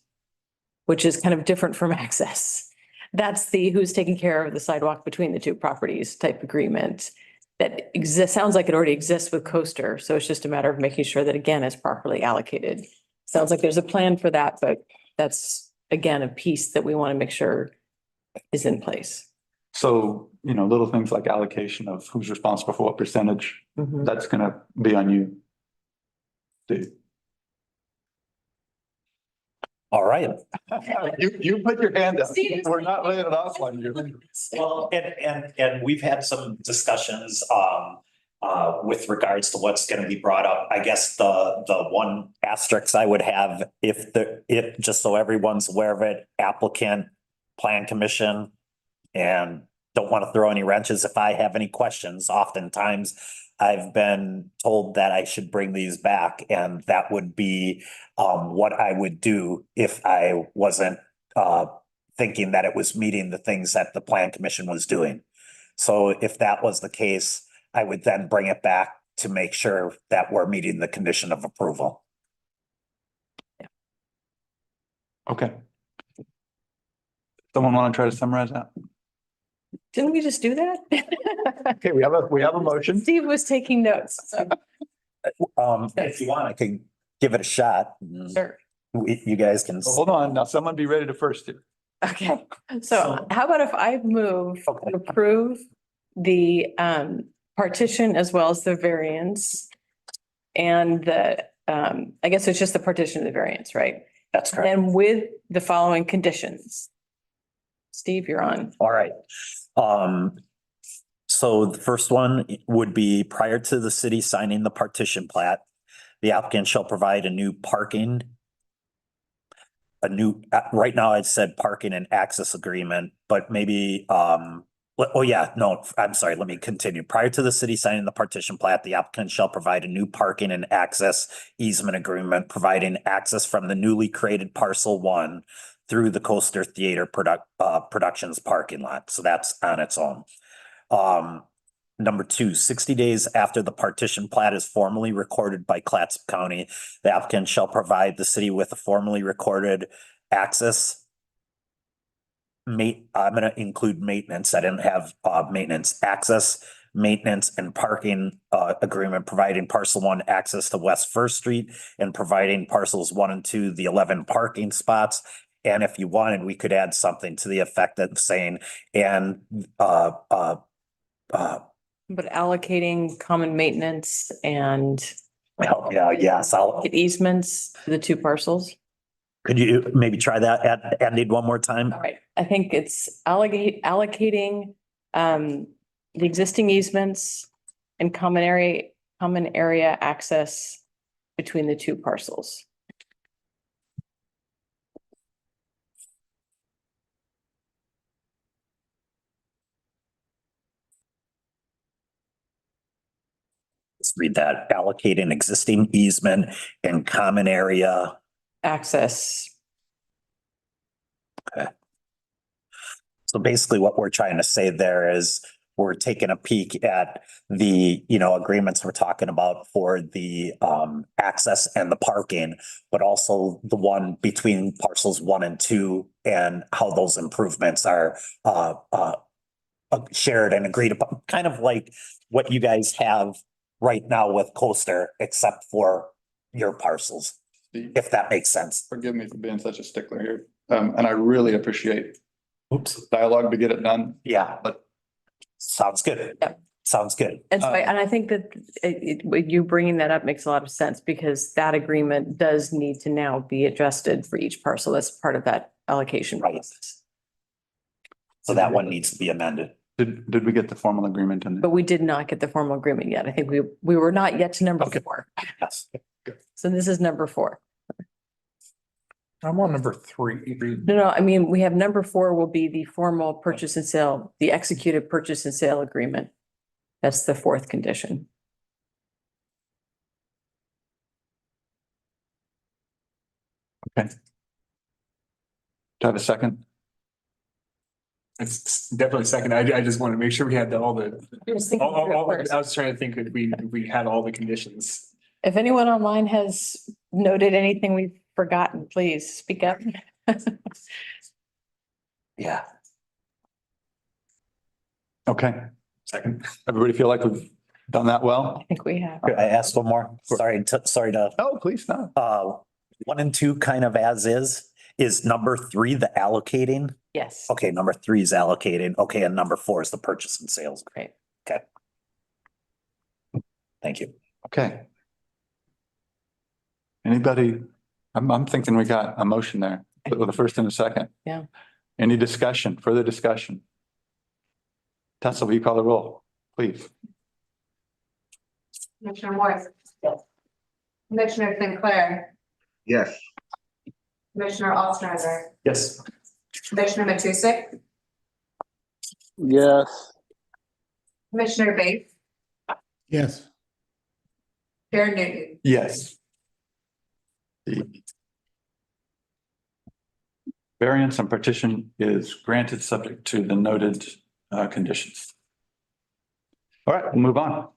which is kind of different from access. That's the who's taking care of the sidewalk between the two properties type agreement that exists, sounds like it already exists with Coaster. So it's just a matter of making sure that, again, is properly allocated. Sounds like there's a plan for that, but that's, again, a piece that we want to make sure is in place. So, little things like allocation of who's responsible for what percentage, Mhm. that's gonna be on you. Steve. All right. You put your hand up. We're not laying it off on you. Well, and we've had some discussions with regards to what's going to be brought up. I guess the one asterisk I would have, if just so everyone's aware of it, applicant, plan commission, and don't want to throw any wrenches. If I have any questions, oftentimes I've been told that I should bring these back, and that would be what I would do if I wasn't thinking that it was meeting the things that the plan commission was doing. So if that was the case, I would then bring it back to make sure that we're meeting the condition of approval. Okay. Someone want to try to summarize that? Didn't we just do that? Okay, we have a motion. Steve was taking notes. So, If you want, I can give it a shot. sure. You guys can. Hold on, now someone be ready to first here. Okay, so how about if I move Okay. to approve the partition as well as the variance? And the I guess it's just the partition of the variance, right? That's correct. And with the following conditions. Steve, you're on. All right. So the first one would be prior to the city signing the partition plat, the applicant shall provide a new parking. Right now I said parking and access agreement, but maybe, oh yeah, no, I'm sorry, let me continue. Prior to the city signing the partition plat, the applicant shall provide a new parking and access easement agreement, providing access from the newly created parcel 1 through the Coaster Theater Productions parking lot. So that's on its own. Number 2, 60 days after the partition plat is formally recorded by Clatsop County, the applicant shall provide the city with a formally recorded access. I'm gonna include maintenance. I didn't have maintenance, access, maintenance and parking agreement, providing parcel 1 access to West First Street and providing parcels 1 and 2 the 11 parking spots. And if you wanted, we could add something to the effect of saying, and But allocating common maintenance and yes, easements to the 2 parcels. could you maybe try that, Andy, one more time? All right, I think it's allocating the existing easements and common area access between the 2 parcels. Let's read that. Allocate an existing easement and common area. Access. So basically what we're trying to say there is we're taking a peek at the, agreements we're talking about for the access and the parking, but also the one between parcels 1 and 2 and how those improvements are shared and agreed upon, kind of like what you guys have right now with Coaster, except for your parcels, if that makes sense. Forgive me for being such a stickler here. And I really appreciate dialogue to get it done. Yeah, But sounds good. Yep. Sounds good. And so, and I think that you bringing that up makes a lot of sense because that agreement does need to now be adjusted for each parcel. That's part of that allocation Right. process. So that one needs to be amended. did we get the formal agreement in there? But we did not get the formal agreement yet. I think we were not yet to number Okay. 4. Yes. So this is number 4. I'm on number 3. No, I mean, we have number 4 will be the formal purchase and sale, the executed purchase and sale agreement. That's the 4th condition. Okay. Do I have a second? It's definitely second. I just want to make sure we had all the, I was thinking through it first. I was trying to think if we had all the conditions. If anyone online has noted anything we've forgotten, please speak up. Yeah. Okay. Second. Everybody feel like we've done that well? I think we have. I asked one more. Sorry to, Oh, please, no. 1 and 2 kind of as is number 3, the allocating? Yes. Okay, number 3 is allocating. Okay, and number 4 is the purchase and sales. Great. Okay. Thank you. Okay. Anybody? I'm thinking we got a motion there with a first and a second. Yeah. Any discussion, further discussion? Tessa, will you call the roll, please? Commissioner Morris. Yes. Commissioner Sinclair, Yes. Commissioner Osterheiser, Yes. Commissioner Matusik, Yes. Commissioner Bates, Yes. Chair Newton. Yes. The variance and partition is granted subject to the noted conditions. All right, we'll move on.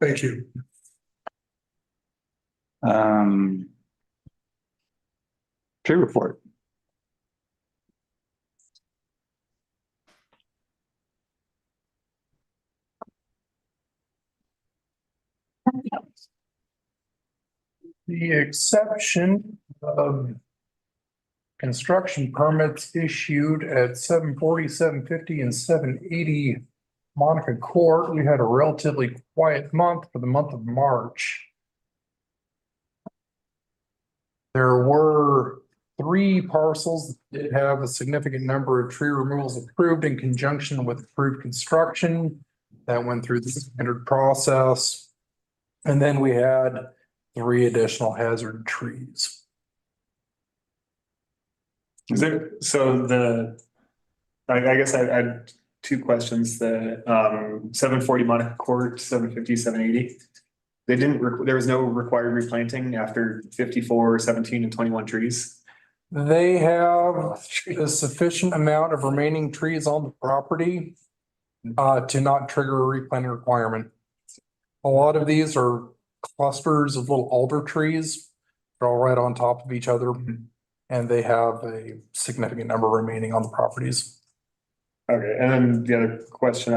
Thank you. Tree report. The exception of construction permits issued at 740, 750, and 780 Monica Court, we had a relatively quiet month for the month of March. There were 3 parcels that did have a significant number of tree removals approved in conjunction with approved construction. That went through the standard process. And then we had 3 additional hazard trees. Is there, so I guess I had 2 questions. The 740 Monica Court, 750, 780. They didn't, there was no required replanting after 54, 17, and 21 trees. They have a sufficient amount of remaining trees on the property to not trigger a replanting requirement. A lot of these are clusters of little alder trees. They're all right on top of each other, and they have a significant number remaining on the properties. Okay, and then the other question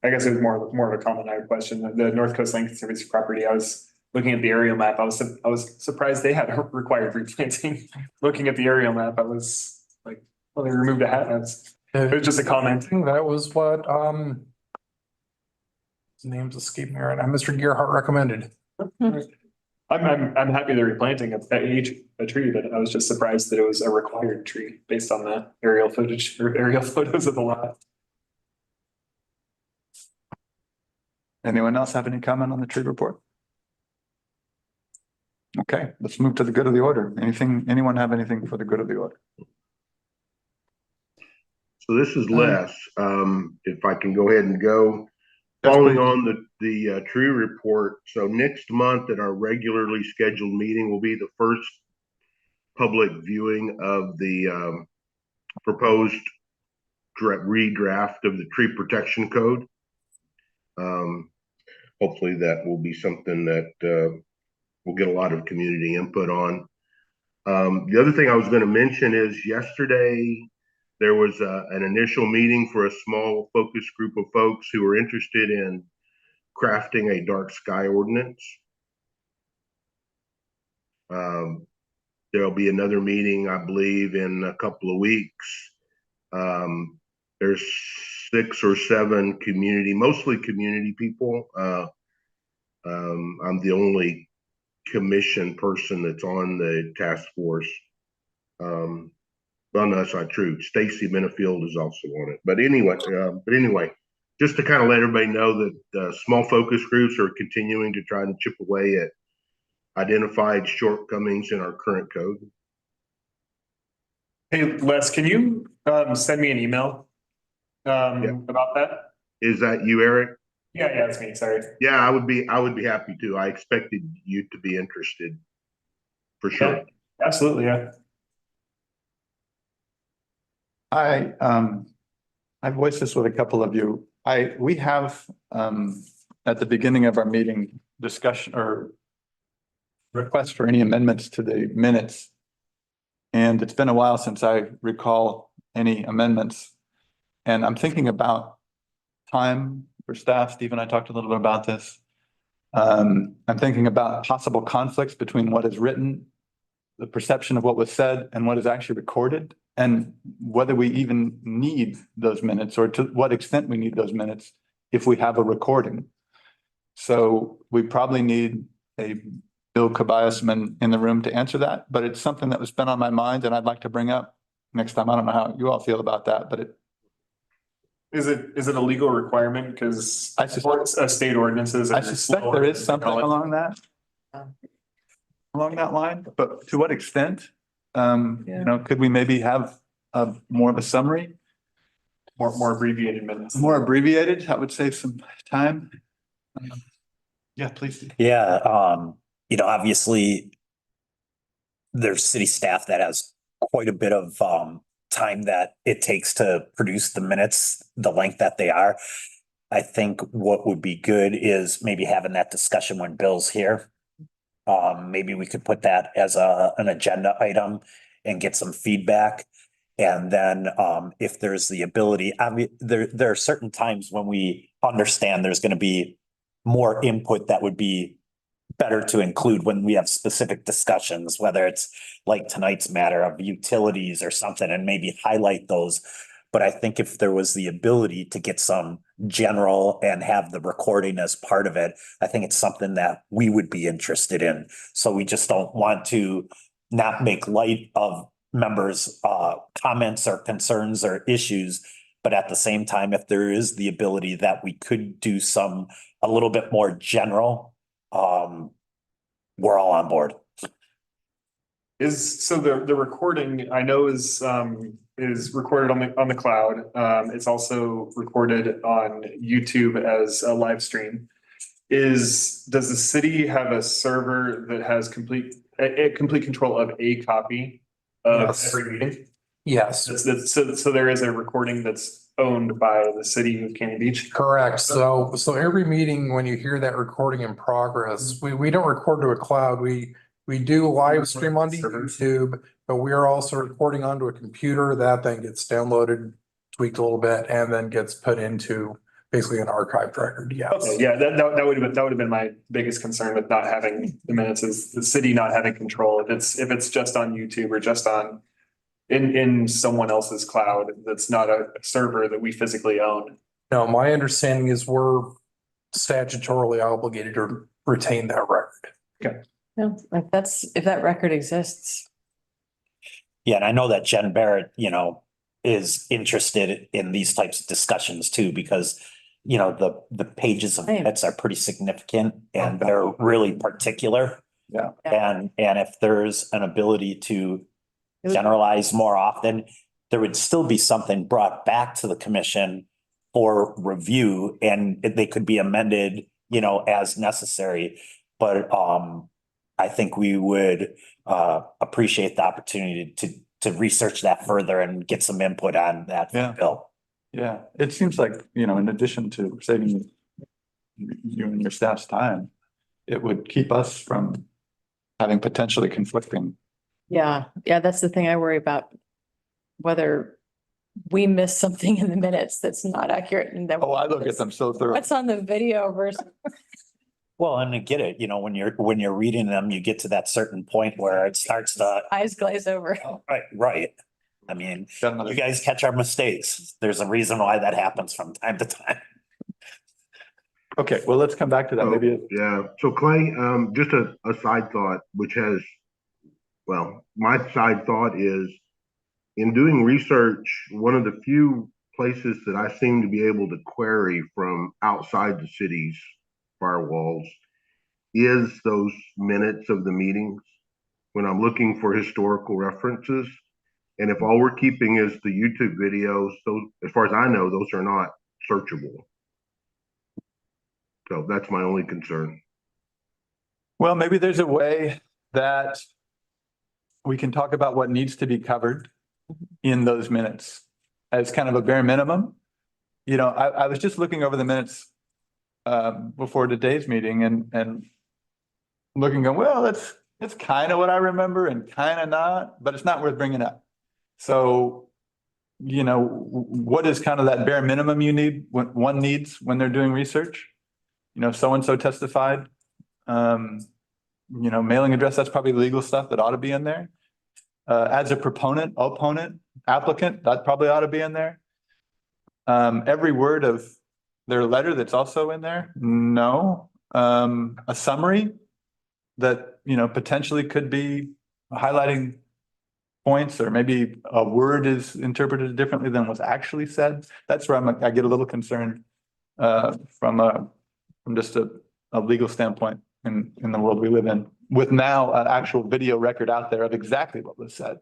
I guess it was more of a common eye question. The North Coast Land Conservancy property, I was looking at the aerial map. I was surprised they had required replanting. Looking at the aerial map, I was like, well, they removed a hat. It was just a comment. That was what, his name's escaping me right now, Mr. Gerhart recommended. I'm happy they're replanting a tree, but I was just surprised that it was a required tree based on the aerial footage or aerial photos of the lot. Anyone else have any comment on the tree report? Okay, let's move to the good of the order. Anyone have anything for the good of the order? So this is Les. If I can go ahead and go. Yes, Following please. on the tree report, so next month at our regularly scheduled meeting will be the first public viewing of the proposed redraft of the tree protection code. Hopefully that will be something that we'll get a lot of community input on. The other thing I was going to mention is yesterday there was an initial meeting for a small focus group of folks who were interested in crafting a dark sky ordinance. There'll be another meeting, I believe, in a couple of weeks. There's 6 or 7 mostly community people. I'm the only commission person that's on the task force. Well, no, that's not true. Stacy Benefield is also on it. But anyway, just to kind of let everybody know that small focus groups are continuing to try to chip away at identified shortcomings in our current code. Hey, Les, can you send me an email about that? Is that you, Eric? Yeah, it's me. Sorry. Yeah, I would be happy to. I expected you to be interested for sure. Yeah, absolutely, yeah. I voiced this with a couple of you. We have at the beginning of our meeting discussion or request for any amendments to the minutes. And it's been a while since I recall any amendments. And I'm thinking about time for staff. Steve and I talked a little bit about this. I'm thinking about possible conflicts between what is written, the perception of what was said, and what is actually recorded, and whether we even need those minutes or to what extent we need those minutes if we have a recording. So we probably need a Bill Kobayasman in the room to answer that, but it's something that was been on my mind and I'd like to bring up next time. I don't know how you all feel about that, but Is it a legal requirement? Because I suspect state ordinances. I suspect there is something along that line, but to what extent? Could we maybe have more of a summary? More abbreviated minutes. More abbreviated, that would save some time. Yeah, please. Yeah, obviously there's city staff that has quite a bit of time that it takes to produce the minutes, the length that they are. I think what would be good is maybe having that discussion when Bill's here. Maybe we could put that as an agenda item and get some feedback. And then if there's the ability, I mean, there are certain times when we understand there's going to be more input that would be better to include when we have specific discussions, whether it's like tonight's matter of utilities or something, and maybe highlight those. But I think if there was the ability to get some general and have the recording as part of it, I think it's something that we would be interested in. So we just don't want to not make light of members' comments or concerns or issues. But at the same time, if there is the ability that we could do a little bit more general, we're all on board. So the recording I know is recorded on the cloud. It's also recorded on YouTube as a live stream. Does the city have a server that has complete control of a copy of Yes. every meeting? Yes. So there is a recording that's owned by the city of Canyon Beach? Correct. So every meeting, when you hear that recording in progress, we don't record to a cloud. We do live stream onto YouTube, but we are also recording onto a computer that then gets downloaded, tweaked a little bit, and then gets put into basically an archived record. Yes. Okay, yeah, that would have been my biggest concern with not having the minutes, is the city not having control. If it's just on YouTube or just on in someone else's cloud, that's not a server that we physically own. No, my understanding is we're statutorily obligated to retain that record. No, if that record exists. Yeah, and I know that Jen Barrett, is interested in these types of discussions too, because, the pages of minutes are pretty significant and they're really particular. Yeah. And if there's an ability to generalize more often, there would still be something brought back to the commission for review, and they could be amended, as necessary. But I think we would appreciate the opportunity to research that further and get some input on that bill. Yeah, it seems like, in addition to saving you and your staff's time, it would keep us from having potentially conflicting. Yeah, that's the thing I worry about. Whether we miss something in the minutes that's not accurate and that. Oh, I look at them so thoroughly. What's on the video versus. Well, and I get it, when you're reading them, you get to that certain point where it starts to. Eyes glaze over. Right. I mean, you guys catch our mistakes. There's a reason why that happens from time to time. Okay, well, let's come back to that. Maybe. Yeah. So Clay, just a side thought, my side thought is, in doing research, one of the few places that I seem to be able to query from outside the city's firewalls is those minutes of the meetings when I'm looking for historical references. And if all we're keeping is the YouTube videos, those, as far as I know, those are not searchable. So that's my only concern. Well, maybe there's a way that we can talk about what needs to be covered in those minutes as kind of a bare minimum. I was just looking over the minutes before today's meeting and looking, well, it's kind of what I remember and kind of not, but it's not worth bringing up. So, what is kind of that bare minimum you need, what one needs when they're doing research? So-and-so testified, mailing address, that's probably legal stuff that ought to be in there. As a proponent, opponent, applicant, that probably ought to be in there. Every word of their letter that's also in there? No. A summary that, potentially could be highlighting points, or maybe a word is interpreted differently than what's actually said. That's where I get a little concerned from just a legal standpoint in the world we live in, with now an actual video record out there of exactly what was said.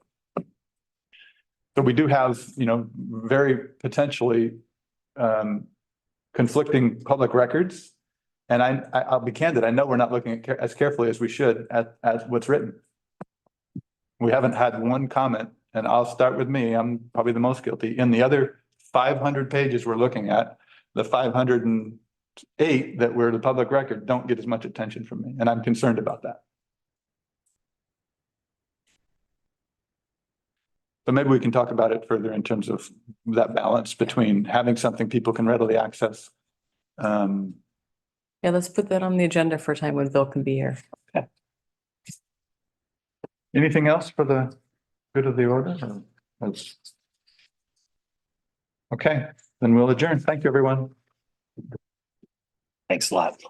So we do have, very potentially conflicting public records. And I'll be candid, I know we're not looking at as carefully as we should at what's written. We haven't had one comment, and I'll start with me. I'm probably the most guilty. In the other 500 pages we're looking at, the 508 that were the public record don't get as much attention from me, and I'm concerned about that. So maybe we can talk about it further in terms of that balance between having something people can readily access. Yeah, let's put that on the agenda for a time when Bill can be here. Anything else for the good of the order? Okay, then we'll adjourn. Thank you, everyone. Thanks a lot.